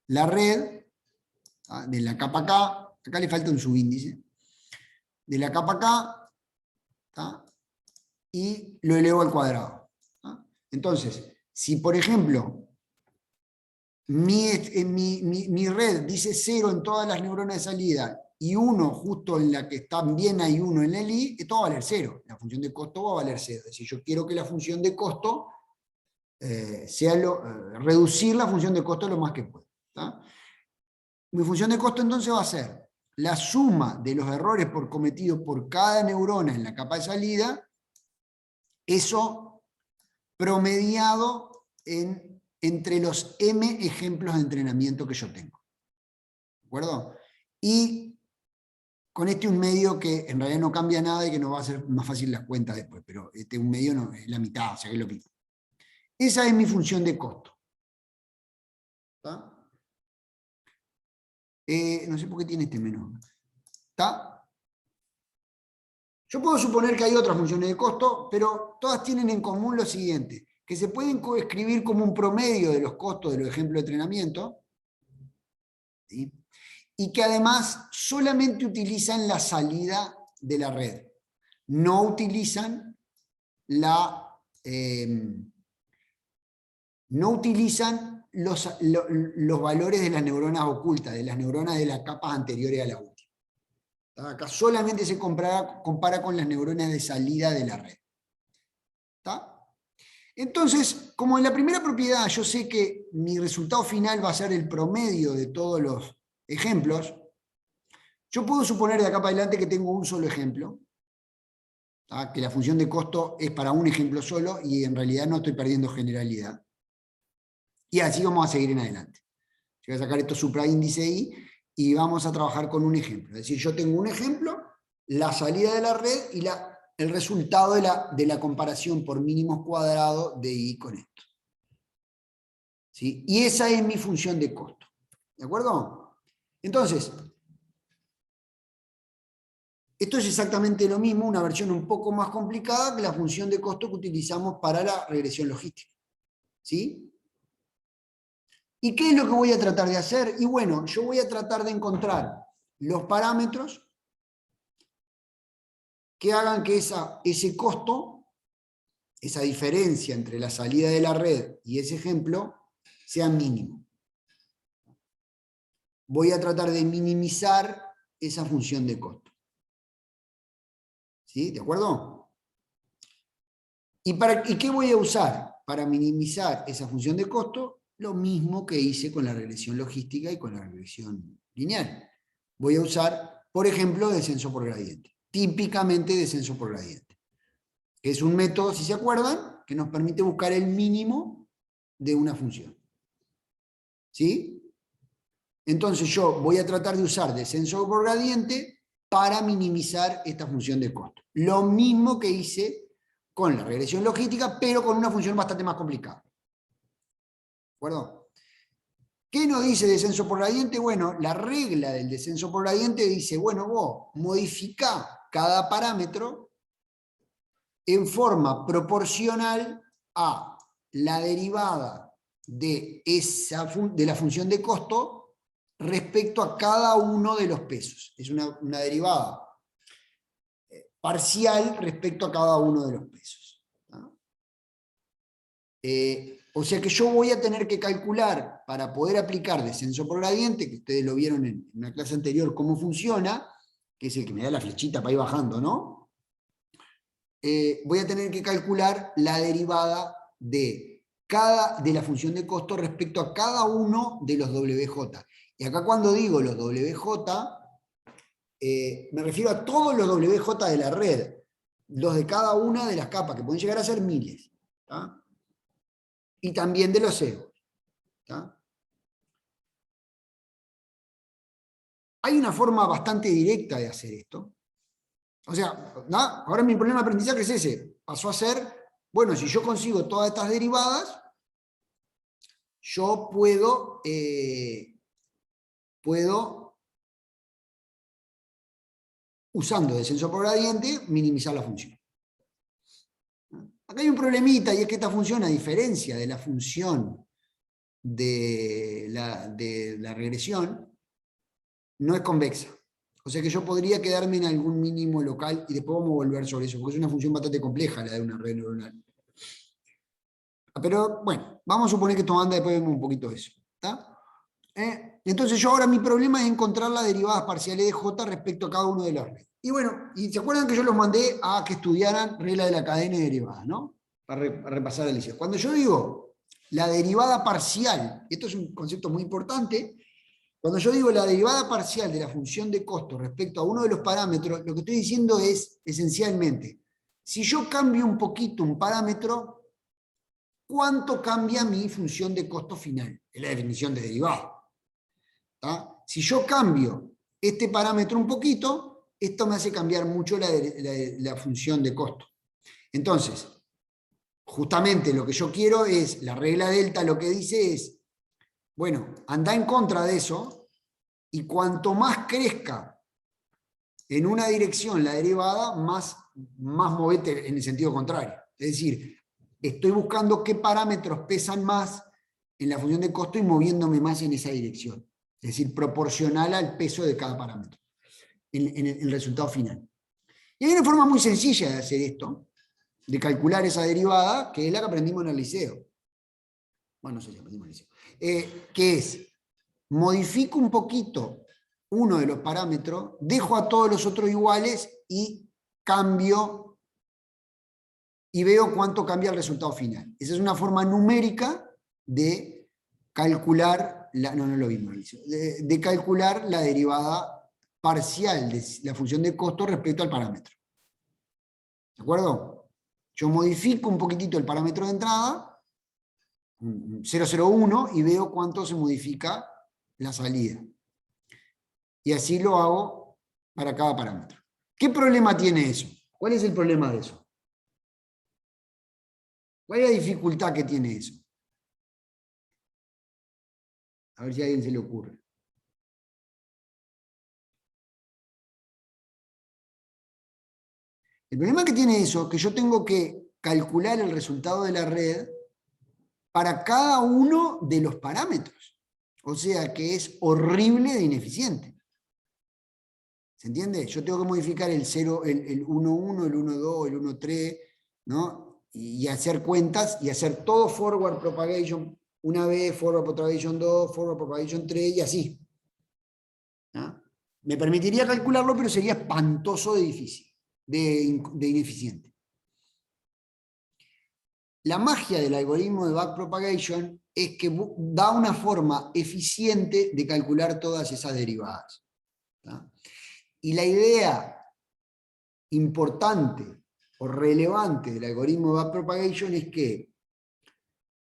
la red, ¿tá? De la capa K, acá le falta un subíndice, de la capa K, ¿tá? Y lo elevo al cuadrado. ¿tá? Entonces, si por ejemplo mi red dice 0 en todas las neuronas de salida y 1 justo en la que también hay 1 en el I, esto va a valer 0. La función de costo va a valer 0. Es decir, yo quiero que la función de costo reducir la función de costo lo más que pueda. ¿Tá? Mi función de costo entonces va a ser la suma de los errores cometidos por cada neurona en la capa de salida, eso promediado entre los m ejemplos de entrenamiento que yo tengo. ¿De acuerdo? Y con este un medio que en realidad no cambia nada y que nos va a hacer más fácil las cuentas después, pero este un medio no, es la mitad, o sea que es lo mismo. Esa es mi función de costo. ¿Está? No sé por qué tiene este menos. ¿Está? Yo puedo suponer que hay otras funciones de costo, pero todas tienen en común lo siguiente, que se pueden escribir como un promedio de los costos de los ejemplos de entrenamiento, ¿sí? Y que además solamente utilizan la salida de la red. No utilizan los valores de las neuronas ocultas, de las neuronas de las capas anteriores a la última. Acá solamente se compara con las neuronas de salida de la red. ¿Está? Entonces, como en la primera propiedad yo sé que mi resultado final va a ser el promedio de todos los ejemplos, yo puedo suponer de acá para adelante que tengo un solo ejemplo, ¿tá? Que la función de costo es para un ejemplo solo y en realidad no estoy perdiendo generalidad. Y así vamos a seguir en adelante. Yo voy a sacar estos supraíndice I y vamos a trabajar con un ejemplo. Es decir, yo tengo un ejemplo, la salida de la red y el resultado de la comparación por mínimos cuadrados de I con esto. ¿Sí? Y esa es mi función de costo. ¿De acuerdo? Entonces, esto es exactamente lo mismo, una versión un poco más complicada que la función de costo que utilizamos para la regresión logística. ¿Sí? ¿Y qué es lo que voy a tratar de hacer? Y bueno, yo voy a tratar de encontrar los parámetros que hagan que ese costo, esa diferencia entre la salida de la red y ese ejemplo, sea mínimo. Voy a tratar de minimizar esa función de costo. ¿Sí? ¿De acuerdo? ¿Y qué voy a usar para minimizar esa función de costo? Lo mismo que hice con la regresión logística y con la regresión lineal. Voy a usar, por ejemplo, descenso por gradiente. Típicamente descenso por gradiente. Que es un método, si se acuerdan, que nos permite buscar el mínimo de una función. ¿Sí? Entonces yo voy a tratar de usar descenso por gradiente para minimizar esta función de costo. Lo mismo que hice con la regresión logística, pero con una función bastante más complicada. ¿De acuerdo? ¿Qué nos dice descenso por gradiente? Bueno, la regla del descenso por gradiente dice, bueno, vos modificá cada parámetro en forma proporcional a la derivada de la función de costo respecto a cada uno de los pesos. Es una derivada parcial respecto a cada uno de los pesos. ¿No? O sea que yo voy a tener que calcular, para poder aplicar descenso por gradiente, que ustedes lo vieron en una clase anterior cómo funciona, que es el que me da la flechita para ir bajando, ¿no? Voy a tener que calcular la derivada de la función de costo respecto a cada uno de los WJ. Y acá cuando digo los WJ, me refiero a todos los WJ de la red, los de cada una de las capas, que pueden llegar a ser miles. ¿Tá? Y también de los egos. ¿Tá? Hay una forma bastante directa de hacer esto. O sea, ¿no? Ahora mi problema de aprendizaje es ese. Pasó a ser, bueno, si yo consigo todas estas derivadas, yo puedo usando descenso por gradiente, minimizar la función. Acá hay un problemita, y es que esta función, a diferencia de la función de la regresión, no es convexa. O sea que yo podría quedarme en algún mínimo local, y después vamos a volver sobre eso, porque es una función bastante compleja la de una red neuronal. Pero bueno, vamos a suponer que esto anda, después vemos un poquito de eso. ¿Está? Entonces yo ahora mi problema es encontrar las derivadas parciales de J respecto a cada uno de las redes. Y bueno, y se acuerdan que yo los mandé a que estudiaran regla de la cadena y derivadas, ¿no? Para repasar el liceo. Cuando yo digo la derivada parcial. Esto es un concepto muy importante. Cuando yo digo la derivada parcial de la función de costo respecto a uno de los parámetros, lo que estoy diciendo es, esencialmente, si yo cambio un poquito un parámetro, ¿cuánto cambia mi función de costo final? Es la definición de derivada. ¿Tá? Si yo cambio este parámetro un poquito, esto me hace cambiar mucho la función de costo. Entonces, justamente lo que yo quiero es, la regla delta lo que dice es, bueno, anda en contra de eso, y cuanto más crezca en una dirección la derivada, más movete en el sentido contrario. Es decir, estoy buscando qué parámetros pesan más en la función de costo y moviéndome más en esa dirección. Es decir, proporcional al peso de cada parámetro en el resultado final. Y hay una forma muy sencilla de hacer esto, de calcular esa derivada, que es la que aprendimos en el liceo. Bueno, no sé si aprendimos en el liceo. Que es, modifico un poquito uno de los parámetros, dejo a todos los otros iguales y cambio y veo cuánto cambia el resultado final. Esa es una forma numérica de calcular, no lo vimos, de calcular la derivada parcial de la función de costo respecto al parámetro. ¿De acuerdo? Yo modifico un poquitito el parámetro de entrada, 0,01, y veo cuánto se modifica la salida. Y así lo hago para cada parámetro. ¿Qué problema tiene eso? ¿Cuál es el problema de eso? ¿Cuál es la dificultad que tiene eso? A ver si a alguien se le ocurre. El problema que tiene eso es que yo tengo que calcular el resultado de la red para cada uno de los parámetros. O sea que es horrible de ineficiente. ¿Se entiende? Yo tengo que modificar el 0, el 1,1, el 1,2, el 1,3, ¿no? Y hacer cuentas y hacer todo forward propagation una vez, forward propagation 2, forward propagation 3 y así. ¿No? Me permitiría calcularlo, pero sería espantoso de difícil, de ineficiente. La magia del algoritmo de backpropagation es que da una forma eficiente de calcular todas esas derivadas. ¿No? Y la idea importante o relevante del algoritmo de backpropagation es que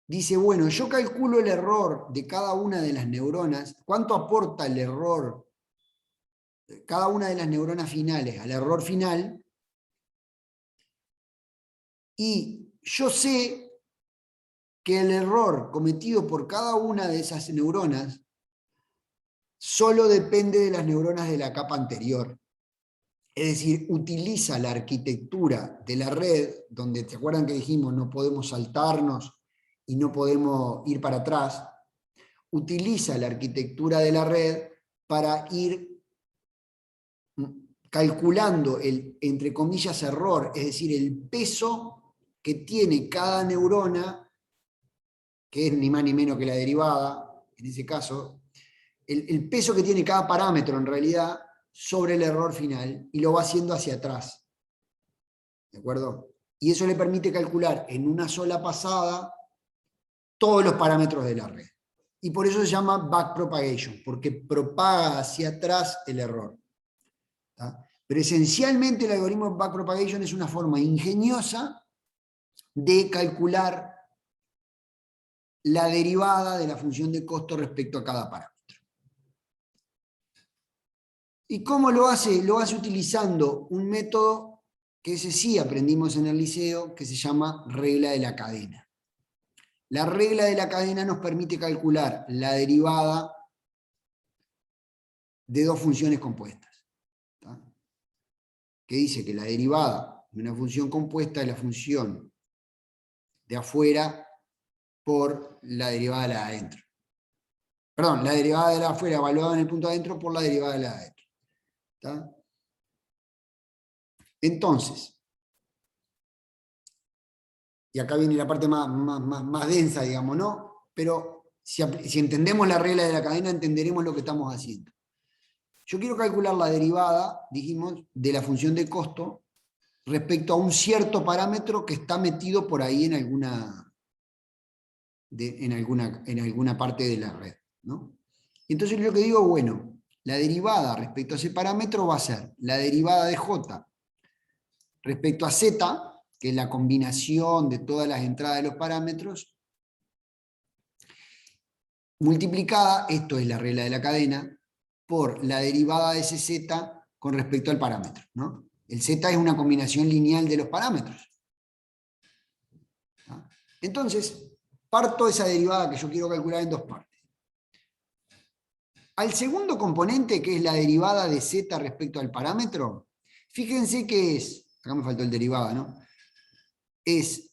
dice, bueno, yo calculo el error de cada una de las neuronas, cuánto aporta el error de cada una de las neuronas finales al error final, y yo sé que el error cometido por cada una de esas neuronas solo depende de las neuronas de la capa anterior. Es decir, utiliza la arquitectura de la red, donde, ¿te acuerdan que dijimos no podemos saltarnos y no podemos ir para atrás? Utiliza la arquitectura de la red para ir calculando el, entre comillas, error, es decir, el peso que tiene cada neurona, que es ni más ni menos que la derivada, en ese caso, el peso que tiene cada parámetro en realidad sobre el error final, y lo va haciendo hacia atrás. ¿De acuerdo? Y eso le permite calcular en una sola pasada todos los parámetros de la red. Y por eso se llama backpropagation, porque propaga hacia atrás el error. ¿Tá? Pero esencialmente el algoritmo de backpropagation es una forma ingeniosa de calcular la derivada de la función de costo respecto a cada parámetro. ¿Y cómo lo hace? Lo hace utilizando un método que ese sí aprendimos en el liceo, que se llama regla de la cadena. La regla de la cadena nos permite calcular la derivada de dos funciones compuestas. ¿Tá? Que dice que la derivada de una función compuesta es la función de afuera por la derivada de la de adentro. Perdón, la derivada de la de afuera evaluada en el punto de adentro por la derivada de la de adentro. ¿Tá? Entonces, y acá viene la parte más densa, digamos, ¿no? Pero si entendemos la regla de la cadena, entenderemos lo que estamos haciendo. Yo quiero calcular la derivada, dijimos, de la función de costo respecto a un cierto parámetro que está metido por ahí en alguna en alguna parte de la red, ¿no? Entonces lo que digo, bueno, la derivada respecto a ese parámetro va a ser la derivada de J respecto a Z, que es la combinación de todas las entradas de los parámetros, multiplicada, esto es la regla de la cadena, por la derivada de ese Z con respecto al parámetro, ¿no? El Z es una combinación lineal de los parámetros. ¿Ah? Entonces, parto de esa derivada que yo quiero calcular en dos partes. Al segundo componente, que es la derivada de Z respecto al parámetro, fíjense que es, acá me faltó el derivada, ¿no? Es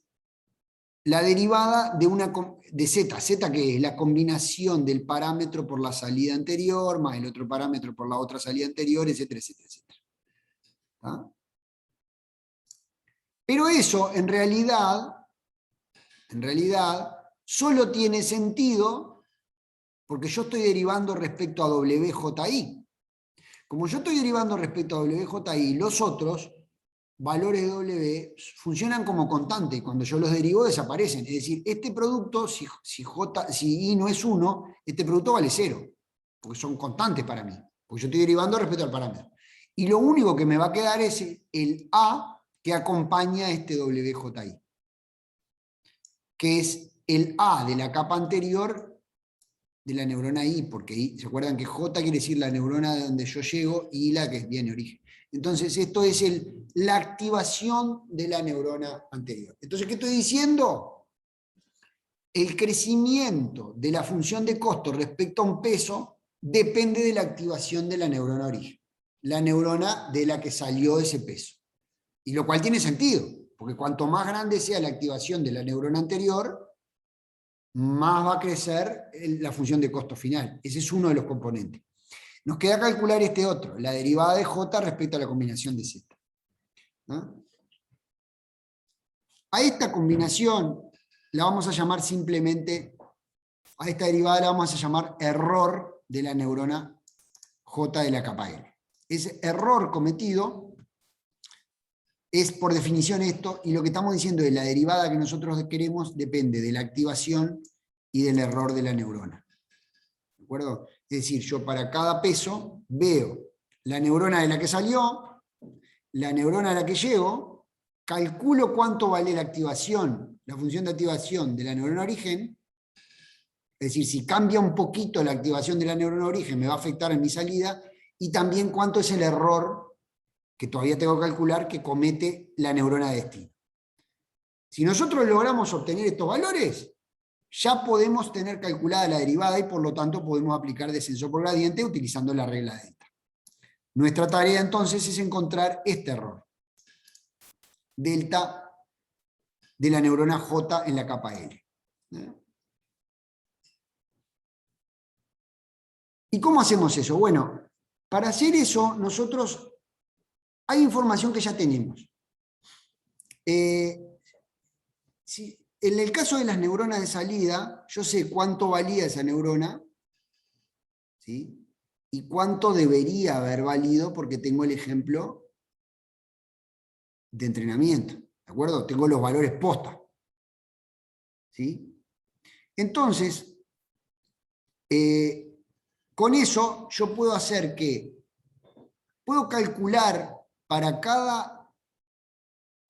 la derivada de Z. Z, que es la combinación del parámetro por la salida anterior, más el otro parámetro por la otra salida anterior, etcétera, etcétera, etcétera. ¿Ah? Pero eso, en realidad, solo tiene sentido porque yo estoy derivando respecto a WJI. Como yo estoy derivando respecto a WJI, los otros valores de W funcionan como constante. Cuando yo los derivo desaparecen. Es decir, este producto, si I no es 1, este producto vale 0. Porque son constantes para mí. Porque yo estoy derivando respecto al parámetro. Y lo único que me va a quedar es el A que acompaña a este WJI. Que es el A de la capa anterior de la neurona I, porque ¿se acuerdan que J quiere decir la neurona de donde yo llego y la que viene origen? Entonces esto es la activación de la neurona anterior. Entonces, ¿qué estoy diciendo? El crecimiento de la función de costo respecto a un peso depende de la activación de la neurona origen, la neurona de la que salió ese peso. Y lo cual tiene sentido, porque cuanto más grande sea la activación de la neurona anterior, más va a crecer la función de costo final. Ese es uno de los componentes. Nos queda calcular este otro, la derivada de J respecto a la combinación de Z. ¿No? A esta combinación la vamos a llamar simplemente, a esta derivada la vamos a llamar error de la neurona J de la capa L. Ese error cometido es por definición esto, y lo que estamos diciendo es la derivada que nosotros queremos depende de la activación y del error de la neurona. ¿De acuerdo? Es decir, yo para cada peso veo la neurona de la que salió, la neurona a la que llego, calculo cuánto vale la activación, la función de activación de la neurona origen, es decir, si cambia un poquito la activación de la neurona origen me va a afectar en mi salida, y también cuánto es el error que todavía tengo que calcular que comete la neurona de destino. Si nosotros logramos obtener estos valores, ya podemos tener calculada la derivada y por lo tanto podemos aplicar descenso por gradiente utilizando la regla de delta. Nuestra tarea entonces es encontrar este error. Delta de la neurona J en la capa L. ¿Y cómo hacemos eso? Bueno, para hacer eso nosotros hay información que ya tenemos. En el caso de las neuronas de salida, yo sé cuánto valía esa neurona, ¿sí? Y cuánto debería haber valido porque tengo el ejemplo de entrenamiento, ¿de acuerdo? Tengo los valores posta, ¿sí? Entonces, con eso yo puedo hacer puedo calcular para cada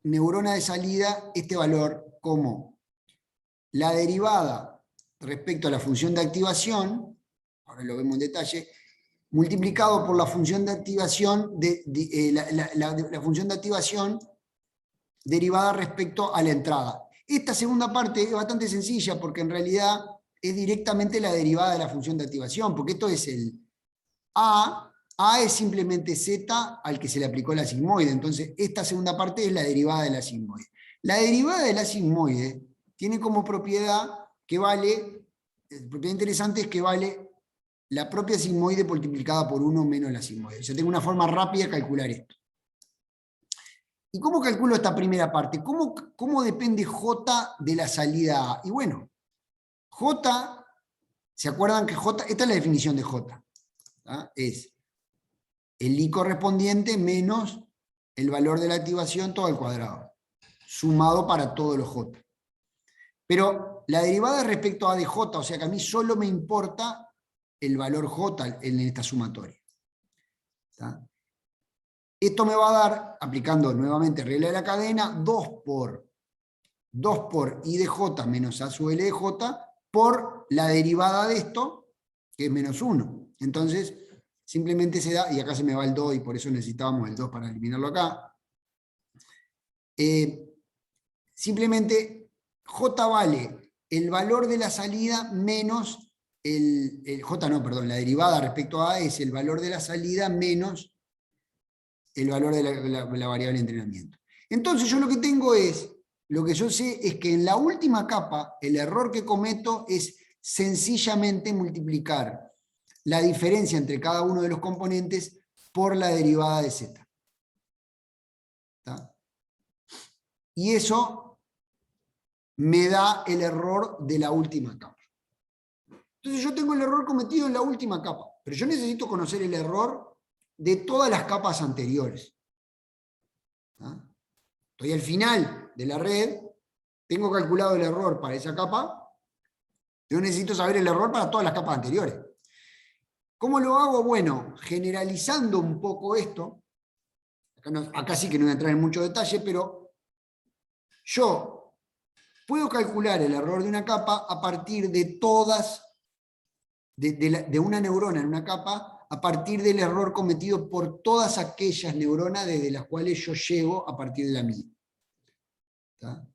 neurona de salida este valor como la derivada respecto a la función de activación, ahora lo vemos en detalle, multiplicado por la función de activación, la función de activación derivada respecto a la entrada. Esta segunda parte es bastante sencilla porque en realidad es directamente la derivada de la función de activación, porque esto es el A es simplemente Z al que se le aplicó la sigmoide, entonces esta segunda parte es la derivada de la sigmoide. La derivada de la sigmoide tiene como propiedad que vale, propiedad interesante es que vale la propia sigmoide multiplicada por 1 menos la sigmoide. O sea, tengo una forma rápida de calcular esto. ¿Y cómo calculo esta primera parte? ¿Cómo depende J de la salida A? Y bueno, J, ¿se acuerdan que J, esta es la definición de J, ¿tá? Es el I correspondiente menos el valor de la activación todo al cuadrado, sumado para todos los J. Pero la derivada respecto a A de J, o sea que a mí solo me importa el valor J en esta sumatoria. ¿Está? Esto me va a dar, aplicando nuevamente regla de la cadena, 2 por I de J menos A sub L de J por la derivada de esto, que es menos 1. Entonces, simplemente se da, y acá se me va el 2 y por eso necesitábamos el 2 para eliminarlo acá. Simplemente J vale el valor de la salida menos J no, perdón, la derivada respecto a A es el valor de la salida menos el valor de la variable de entrenamiento. Entonces yo lo que tengo es, lo que yo sé es que en la última capa el error que cometo es sencillamente multiplicar la diferencia entre cada uno de los componentes por la derivada de z. ¿Está? Y eso me da el error de la última capa. Entonces yo tengo el error cometido en la última capa, pero yo necesito conocer el error de todas las capas anteriores. ¿Ah? Estoy al final de la red, tengo calculado el error para esa capa, yo necesito saber el error para todas las capas anteriores. ¿Cómo lo hago? Bueno, generalizando un poco esto, acá sí que no voy a entrar en mucho detalle, pero yo puedo calcular el error de una capa a partir de todas, de una neurona en una capa, a partir del error cometido por todas aquellas neuronas desde las cuales yo llego a partir de la mía. ¿Está?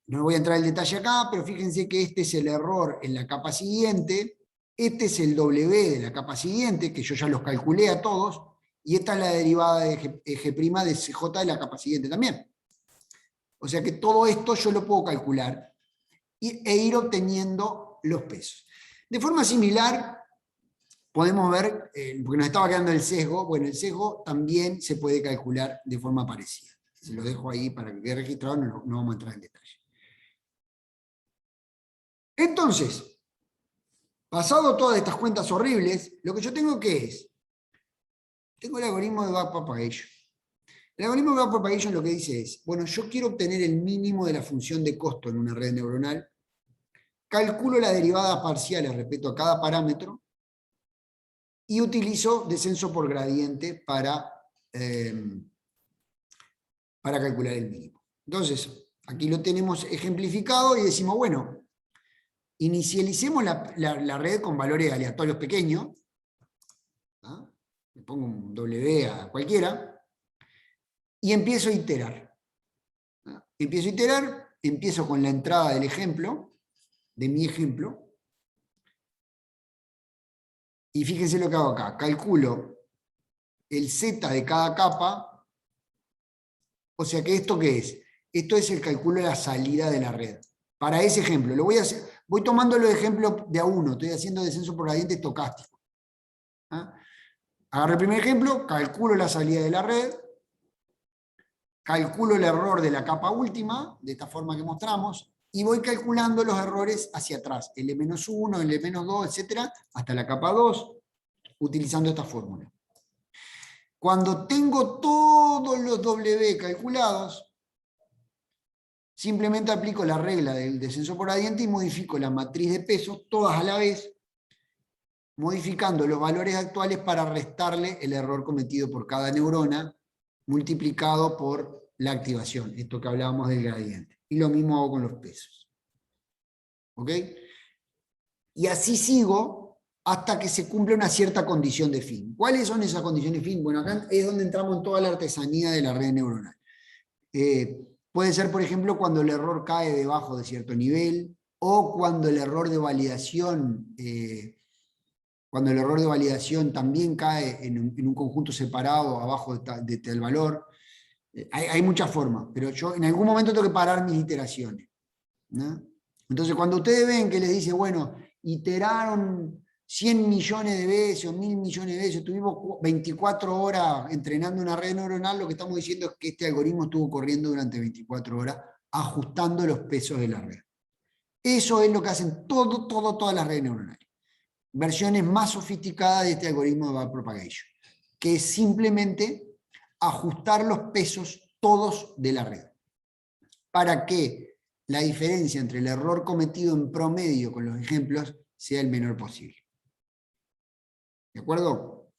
No voy a entrar en detalle acá, pero fíjense que este es el error en la capa siguiente, este es el W de la capa siguiente, que yo ya los calculé a todos, y esta es la derivada de G' de CJ de la capa siguiente también. O sea que todo esto yo lo puedo calcular e ir obteniendo los pesos. De forma similar, podemos ver, porque nos estaba quedando el sesgo, bueno, el sesgo también se puede calcular de forma parecida. Se lo dejo ahí para que quede registrado, no vamos a entrar en detalle. Entonces, pasado todas estas cuentas horribles, lo que yo tengo que es, tengo el algoritmo de backpropagation. El algoritmo de backpropagation lo que dice es, bueno, yo quiero obtener el mínimo de la función de costo en una red neuronal, calculo la derivada parcial respecto a cada parámetro y utilizo descenso por gradiente para calcular el mínimo. Entonces, aquí lo tenemos ejemplificado y decimos, bueno, inicialicemos la red con valores aleatorios pequeños, ¿ah? Le pongo un W a cualquiera, y empiezo a iterar. ¿Ah? Empiezo con la entrada del ejemplo, de mi ejemplo, y fíjense lo que hago acá, calculo el Z de cada capa, o sea que ¿esto qué es? Esto es el cálculo de la salida de la red. Para ese ejemplo, lo voy a hacer, voy tomando los ejemplos de a uno, estoy haciendo descenso por gradiente estocástico. ¿Ah? Agarro el primer ejemplo, calculo la salida de la red, calculo el error de la capa última, de esta forma que mostramos, y voy calculando los errores hacia atrás, L-1, L-2, etc., hasta la capa 2, utilizando esta fórmula. Cuando tengo todos los W calculados, simplemente aplico la regla del descenso por gradiente y modifico la matriz de pesos, todas a la vez, modificando los valores actuales para restarle el error cometido por cada neurona, multiplicado por la activación, esto que hablábamos del gradiente. Y lo mismo hago con los pesos. ¿Ok? Y así sigo hasta que se cumple una cierta condición de fin. ¿Cuáles son esas condiciones de fin? Bueno, acá es donde entramos en toda la artesanía de la red neuronal. Puede ser, por ejemplo, cuando el error cae debajo de cierto nivel, o cuando el error de validación, también cae en un conjunto separado abajo de tal valor. Hay muchas formas, pero yo en algún momento tengo que parar mis iteraciones, ¿no? Entonces, cuando ustedes ven que les dice, bueno, iteraron 100 millones de veces o 1000 millones de veces, estuvimos 24 horas entrenando una red neuronal, lo que estamos diciendo es que este algoritmo estuvo corriendo durante 24 horas, ajustando los pesos de la red. Eso es lo que hacen todas las redes neuronales. Versiones más sofisticadas de este algoritmo de backpropagation, que es simplemente ajustar los pesos todos de la red, para que la diferencia entre el error cometido en promedio con los ejemplos sea el menor posible. ¿De acuerdo?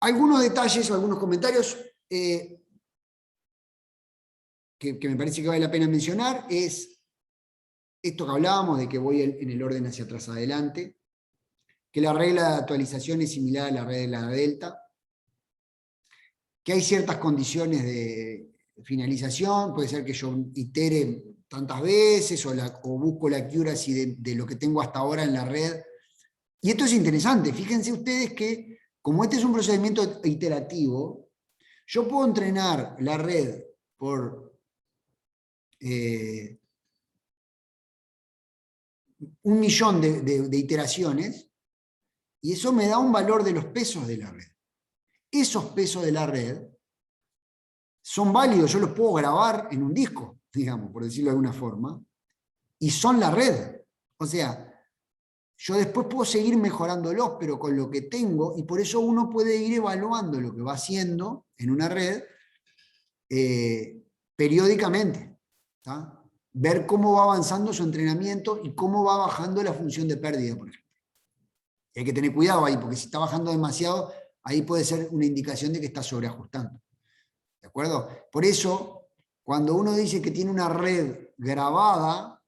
Algunos detalles o algunos comentarios que me parece que vale la pena mencionar es esto que hablábamos de que voy en el orden hacia atrás adelante, que la regla de actualización es similar a la regla de delta, que hay ciertas condiciones de finalización, puede ser que yo itere tantas veces o busco la accuracy de lo que tengo hasta ahora en la red. Y esto es interesante, fíjense ustedes que como este es un procedimiento iterativo, yo puedo entrenar la red por 1.000.000 de iteraciones y eso me da un valor de los pesos de la red. Esos pesos de la red son válidos, yo los puedo grabar en un disco, digamos, por decirlo de alguna forma, y son la red. O sea, yo después puedo seguir mejorándolos, pero con lo que tengo, y por eso uno puede ir evaluando lo que va haciendo en una red periódicamente. ¿Tá? Ver cómo va avanzando su entrenamiento y cómo va bajando la función de pérdida, por ejemplo. Y hay que tener cuidado ahí, porque si está bajando demasiado, ahí puede ser una indicación de que está sobreajustando. ¿De acuerdo? Por eso, cuando uno dice que tiene una red grabada,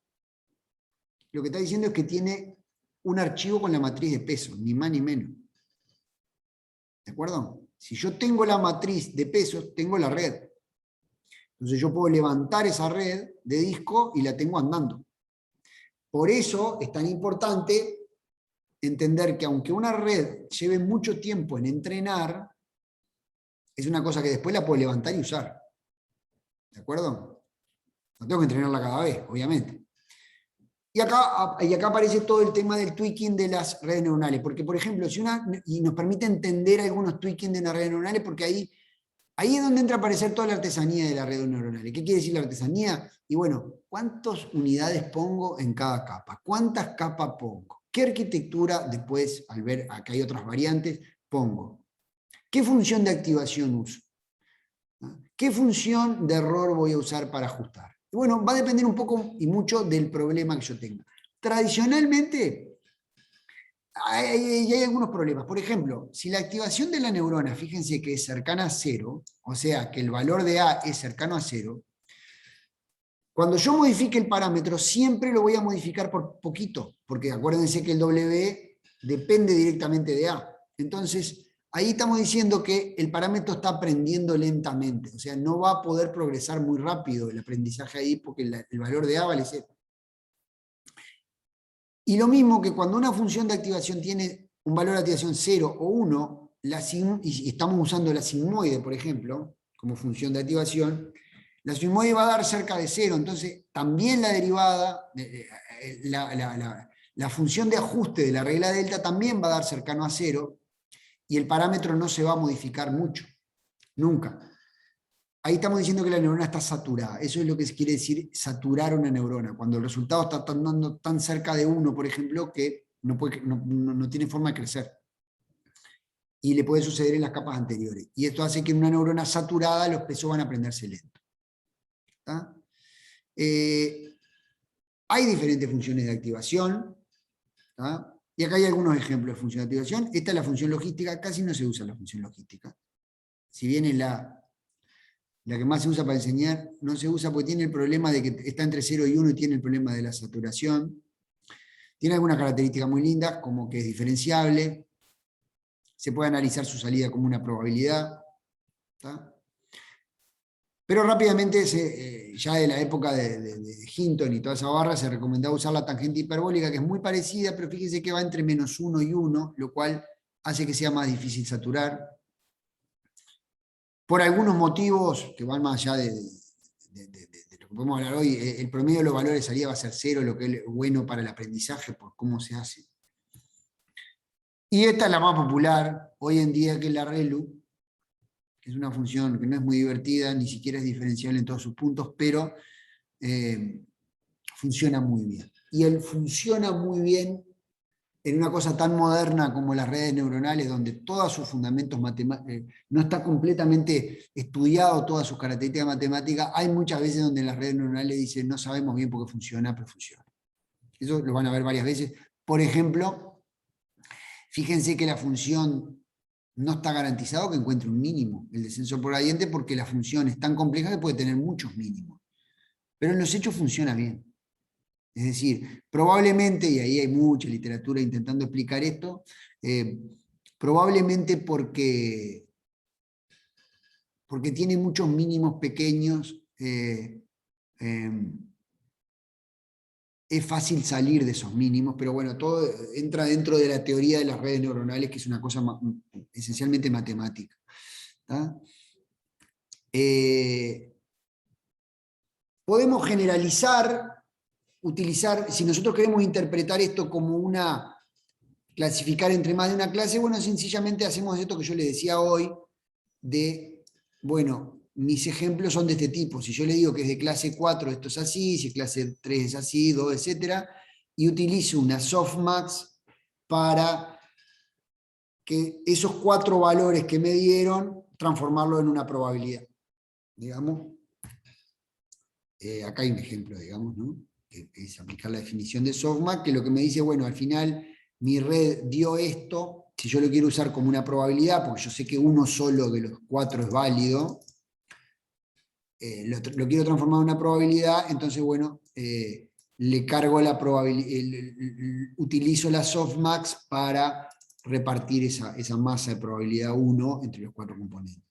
lo que está diciendo es que tiene un archivo con la matriz de peso, ni más ni menos. ¿De acuerdo? Si yo tengo la matriz de pesos, tengo la red. Entonces yo puedo levantar esa red de disco y la tengo andando. Por eso es tan importante entender que aunque una red lleve mucho tiempo en entrenar, es una cosa que después la puedo levantar y usar. ¿De acuerdo? No tengo que entrenarla cada vez, obviamente. Y acá aparece todo el tema del tweaking de las redes neuronales, porque por ejemplo, y nos permite entender algunos tweaking de las redes neuronales, porque ahí es donde entra a aparecer toda la artesanía de las redes neuronales. ¿Qué quiere decir la artesanía? Y bueno, ¿cuántas unidades pongo en cada capa? ¿Cuántas capas pongo? ¿Qué arquitectura después, al ver acá hay otras variantes, pongo? ¿Qué función de activación uso? ¿Qué función de error voy a usar para ajustar? Y bueno, va a depender un poco y mucho del problema que yo tenga. Tradicionalmente, hay algunos problemas. Por ejemplo, si la activación de la neurona, fíjense que es cercana a 0, o sea, que el valor de A es cercano a 0, cuando yo modifique el parámetro, siempre lo voy a modificar por poquito, porque acuérdense que el W depende directamente de A. Entonces, ahí estamos diciendo que el parámetro está aprendiendo lentamente, o sea, no va a poder progresar muy rápido el aprendizaje ahí porque el valor de A vale 0. Y lo mismo que cuando una función de activación tiene un valor de activación 0 o 1, y estamos usando la sigmoide, por ejemplo, como función de activación, la sigmoide va a dar cerca de 0, entonces también la derivada, la función de ajuste de la regla delta también va a dar cercano a 0, y el parámetro no se va a modificar mucho, nunca. Ahí estamos diciendo que la neurona está saturada. Eso es lo que quiere decir saturar una neurona. Cuando el resultado está dando tan cerca de 1, por ejemplo, que no tiene forma de crecer. Y le puede suceder en las capas anteriores. Y esto hace que en una neurona saturada los pesos van a aprenderse lento. Hay diferentes funciones de activación. ¿Tá? Y acá hay algunos ejemplos de función de activación. Esta es la función logística. Casi no se usa la función logística. Si bien es la que más se usa para enseñar, no se usa porque tiene el problema de que está entre 0 y 1 y tiene el problema de la saturación. Tiene algunas características muy lindas, como que es diferenciable, se puede analizar su salida como una probabilidad. ¿Tá? Pero rápidamente, ya de la época de Hinton y toda esa barra, se recomendaba usar la tangente hiperbólica, que es muy parecida, pero fíjense que va entre -1 y 1, lo cual hace que sea más difícil saturar. Por algunos motivos que van más allá de lo que podemos hablar hoy, el promedio de los valores de salida va a ser 0, lo que es bueno para el aprendizaje, por cómo se hace. Y esta es la más popular hoy en día, que es la ReLU, que es una función que no es muy divertida, ni siquiera es diferenciable en todos sus puntos, pero funciona muy bien. Y él funciona muy bien en una cosa tan moderna como las redes neuronales, donde todos sus fundamentos matemáticos, no está completamente estudiado todas sus características matemáticas, hay muchas veces donde en las redes neuronales dicen no sabemos bien por qué funciona, pero funciona. Eso lo van a ver varias veces. Por ejemplo, fíjense que la función no está garantizado que encuentre un mínimo, el descenso por gradiente, porque la función es tan compleja que puede tener muchos mínimos. Pero en los hechos funciona bien. Es decir, probablemente, y ahí hay mucha literatura intentando explicar esto, probablemente porque tiene muchos mínimos pequeños, es fácil salir de esos mínimos, pero bueno, todo entra dentro de la teoría de las redes neuronales, que es una cosa esencialmente matemática. Podemos generalizar, utilizar, si nosotros queremos interpretar esto como clasificar entre más de una clase, bueno, sencillamente hacemos esto que yo les decía hoy, de, bueno, mis ejemplos son de este tipo. Si yo le digo que es de clase 4, esto es así, si es clase 3 es así, 2, etc. Y utilizo una softmax para que esos 4 valores que me dieron, transformarlo en una probabilidad. Digamos, acá hay un ejemplo, digamos, ¿no? Que es aplicar la definición de softmax, que lo que me dice, bueno, al final mi red dio esto, si yo lo quiero usar como una probabilidad, porque yo sé que uno solo de los 4 es válido, lo quiero transformar en una probabilidad, entonces, bueno, le cargo la probabilidad, utilizo la softmax para repartir esa masa de probabilidad 1 entre los 4 componentes.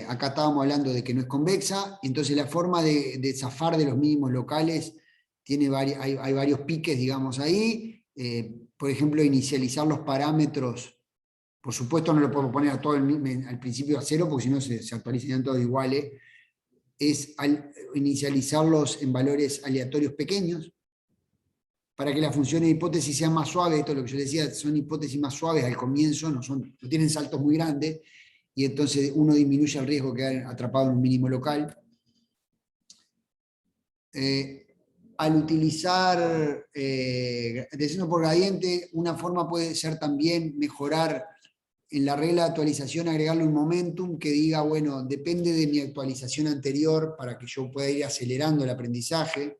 Acá estábamos hablando de que no es convexa, entonces la forma de zafar de los mínimos locales hay varios piques, digamos, ahí. Por ejemplo, inicializar los parámetros. Por supuesto no lo podemos poner a todo al principio a 0, porque si no se actualizarían todos iguales. Es inicializarlos en valores aleatorios pequeños, para que las funciones de hipótesis sean más suaves. Esto es lo que yo decía, son hipótesis más suaves al comienzo, no tienen saltos muy grandes, y entonces uno disminuye el riesgo de quedar atrapado en un mínimo local. Al utilizar descenso por gradiente, una forma puede ser también mejorar en la regla de actualización, agregarle un momentum que diga, bueno, depende de mi actualización anterior para que yo pueda ir acelerando el aprendizaje.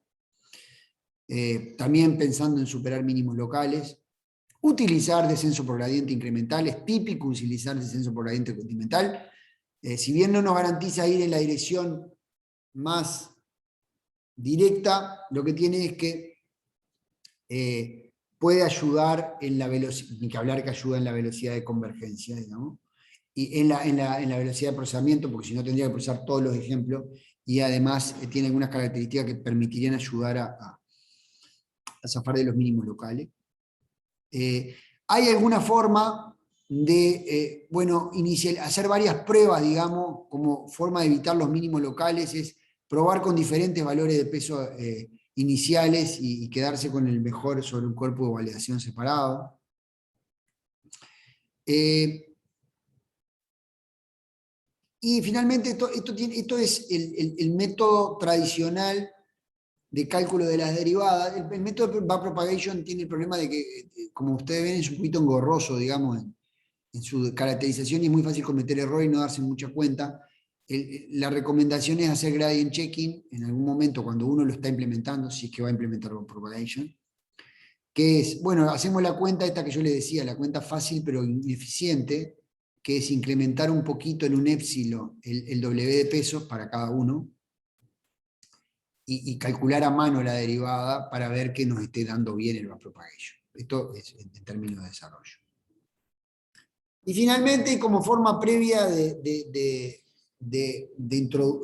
También pensando en superar mínimos locales. Utilizar descenso por gradiente incremental, es típico utilizar descenso por gradiente incremental. Si bien no nos garantiza ir en la dirección más directa, lo que tiene es que puede ayudar en la velocidad, ni que hablar que ayuda en la velocidad de convergencia, digamos, y en la velocidad de procesamiento, porque si no tendría que procesar todos los ejemplos, y además tiene algunas características que permitirían ayudar a zafar de los mínimos locales. Hay alguna forma de, bueno, hacer varias pruebas, digamos, como forma de evitar los mínimos locales, es probar con diferentes valores de peso iniciales y quedarse con el mejor sobre un cuerpo de validación separado. Y finalmente, esto es el método tradicional de cálculo de las derivadas. El método backpropagation tiene el problema de que, como ustedes ven, es un poquito engorroso, digamos, en su caracterización, y es muy fácil cometer error y no darse mucha cuenta. La recomendación es hacer gradient checking en algún momento cuando uno lo está implementando, si es que va a implementar backpropagation, que es, bueno, hacemos la cuenta esta que yo les decía, la cuenta fácil pero ineficiente, que es incrementar un poquito en un épsilon el W de pesos para cada uno, y calcular a mano la derivada para ver que nos esté dando bien el backpropagation. Esto es en términos de desarrollo. Y finalmente, como forma previa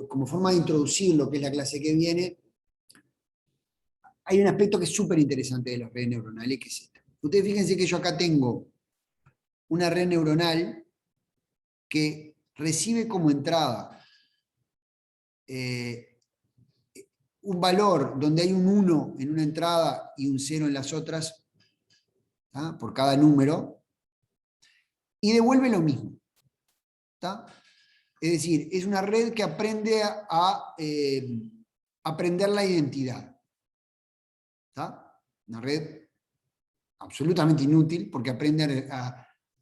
como forma de introducir lo que es la clase que viene, hay un aspecto que es súper interesante de las redes neuronales, que es esta. Ustedes fíjense que yo acá tengo una red neuronal que recibe como entrada un valor donde hay un 1 en una entrada y un 0 en las otras, por cada número, y devuelve lo mismo. Es decir, es una red que aprende a aprender la identidad. Una red absolutamente inútil porque aprende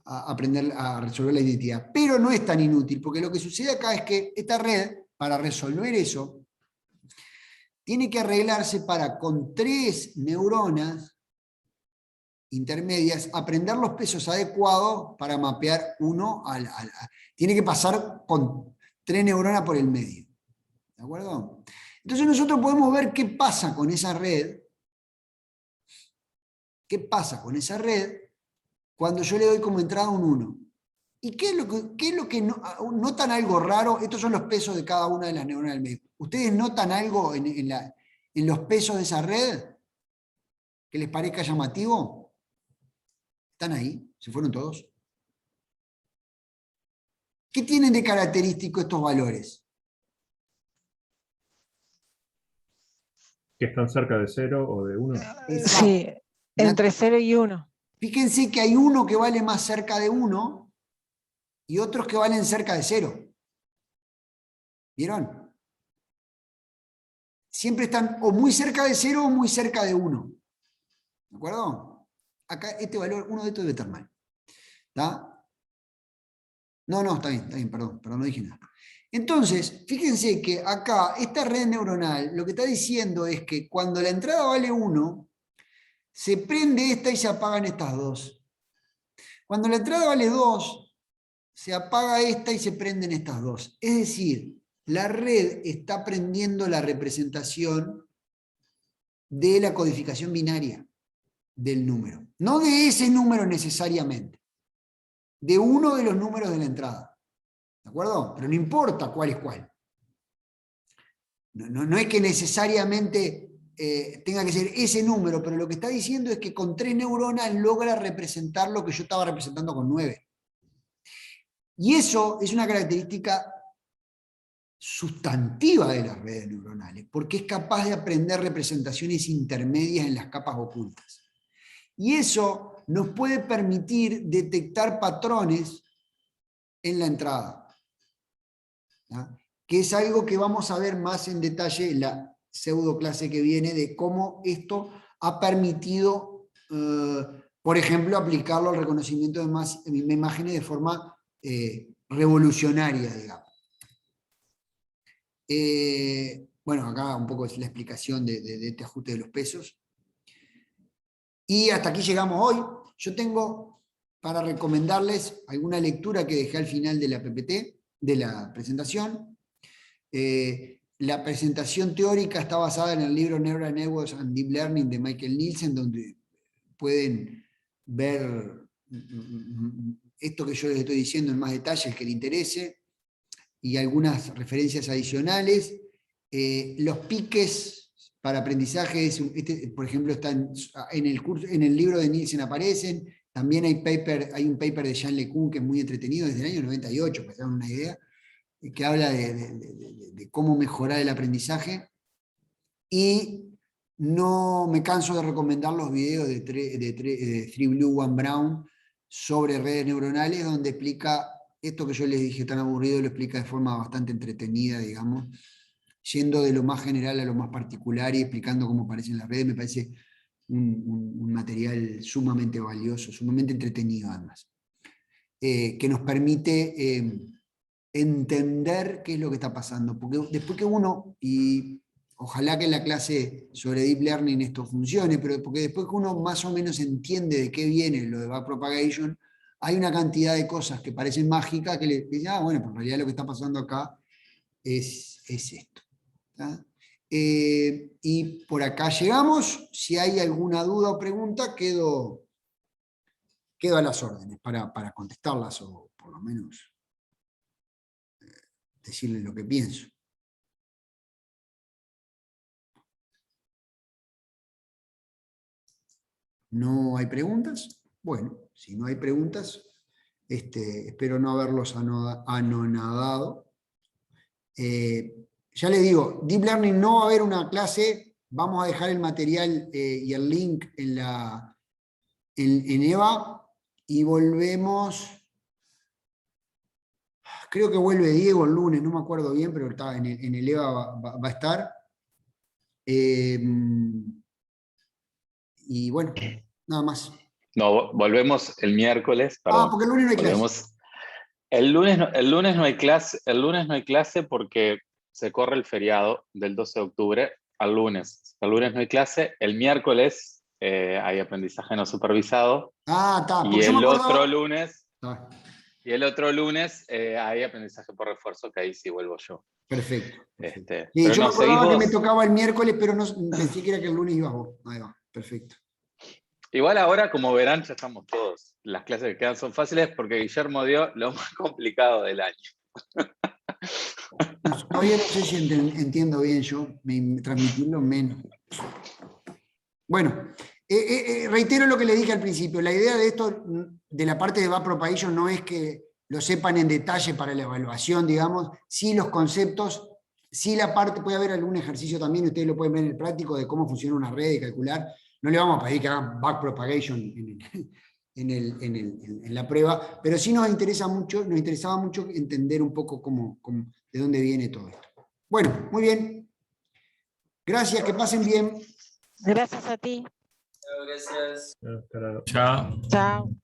aprender a resolver la identidad. Pero no es tan inútil, porque lo que sucede acá es que esta red, para resolver eso, tiene que arreglarse para con 3 neuronas intermedias aprender los pesos adecuados para mapear uno tiene que pasar con 3 neuronas por el medio. ¿De acuerdo? Entonces nosotros podemos ver qué pasa con esa red. ¿Qué pasa con esa red cuando yo le doy como entrada un 1? ¿Y qué es lo que notan algo raro? Estos son los pesos de cada una de las neuronas del medio. ¿Ustedes notan algo en los pesos de esa red que les parezca llamativo? ¿Están ahí? ¿Se fueron todos? ¿Qué tienen de característico estos valores? ¿Que están cerca de 0 o de 1? Sí, entre 0 y 1. Fíjense que hay uno que vale más cerca de 1 y otros que valen cerca de 0. ¿Vieron? Siempre están o muy cerca de 0 o muy cerca de 1. ¿De acuerdo? Acá este valor, uno de estos debe estar mal. ¿Está? No, está bien, perdón, no dije nada. Entonces, fíjense que acá, esta red neuronal, lo que está diciendo es que cuando la entrada vale 1, se prende esta y se apagan estas dos. Cuando la entrada vale 2, se apaga esta y se prenden estas dos. Es decir, la red está aprendiendo la representación de la codificación binaria del número. No de ese número necesariamente, de uno de los números de la entrada. ¿De acuerdo? Pero no importa cuál es cuál. No es que necesariamente tenga que ser ese número, pero lo que está diciendo es que con 3 neuronas logra representar lo que yo estaba representando con 9. Y eso es una característica sustantiva de las redes neuronales, porque es capaz de aprender representaciones intermedias en las capas ocultas. Y eso nos puede permitir detectar patrones en la entrada, ¿ya? Que es algo que vamos a ver más en detalle en la pseudo clase que viene, de cómo esto ha permitido, por ejemplo, aplicarlo al reconocimiento de imágenes de forma revolucionaria, digamos. Bueno, acá un poco es la explicación de este ajuste de los pesos. Y hasta aquí llegamos hoy. Yo tengo para recomendarles alguna lectura que dejé al final de la PPT, de la presentación. La presentación teórica está basada en el libro Neural Networks and Deep Learning de Michael Nielsen, donde pueden ver esto que yo les estoy diciendo en más detalle, el que le interese, y algunas referencias adicionales. Los piques para aprendizaje, por ejemplo, están en el libro de Nielsen aparecen. También hay un paper de Jean LeCun que es muy entretenido desde el año 98, para que tengan una idea, que habla de cómo mejorar el aprendizaje. Y no me canso de recomendar los videos de 3Blue 1Brown sobre redes neuronales, donde explica esto que yo les dije tan aburrido, lo explica de forma bastante entretenida, digamos, yendo de lo más general a lo más particular y explicando cómo aparecen las redes. Me parece un material sumamente valioso, sumamente entretenido además, que nos permite entender qué es lo que está pasando, porque después que uno, y ojalá que en la clase sobre Deep Learning esto funcione, pero porque después que uno más o menos entiende de qué viene lo de backpropagation, hay una cantidad de cosas que parecen mágicas que le dicen, bueno, pues en realidad lo que está pasando acá es esto. Y por acá llegamos. Si hay alguna duda o pregunta, quedo a las órdenes para contestarlas o por lo menos decirles lo que pienso. ¿No hay preguntas? Bueno, si no hay preguntas, espero no haberlos anonadado. Ya les digo, Deep Learning no va a haber una clase, vamos a dejar el material y el link en EVA, y volvemos, creo que vuelve Diego el lunes, no me acuerdo bien, pero está en el EVA va a estar. y bueno, nada más. No, volvemos el miércoles. Perdón, porque el lunes no hay clase. volvemos. El lunes no hay clase porque se corre el feriado del 12 de octubre al lunes. El lunes no hay clase. El miércoles hay aprendizaje no supervisado. Está. Y el otro lunes, Ah, hay aprendizaje por refuerzo, que ahí sí vuelvo yo. perfecto. Sí, yo me acordaba que me vos. tocaba el miércoles, pero no pensé que era que el lunes ibas vos. Ahí va, perfecto. Igual ahora, como verán, ya estamos todos. Las clases que quedan son fáciles porque Guillermo dio lo más complicado del año. Todavía no sé si entiendo bien yo, transmitirlo menos. Bueno, reitero lo que le dije al principio. La idea de esto, de la parte de Bad Propagation, no es que lo sepan en detalle para la evaluación, digamos, sí los conceptos, sí la parte, puede haber algún ejercicio también, ustedes lo pueden ver en el práctico, de cómo funciona una red y calcular. No le vamos a pedir que hagan backpropagation en la prueba, pero sí nos interesaba mucho entender un poco de dónde viene todo esto. Bueno, muy bien. Gracias, que pasen bien. Gracias a ti. Gracias. Hasta luego. Chao. Chao.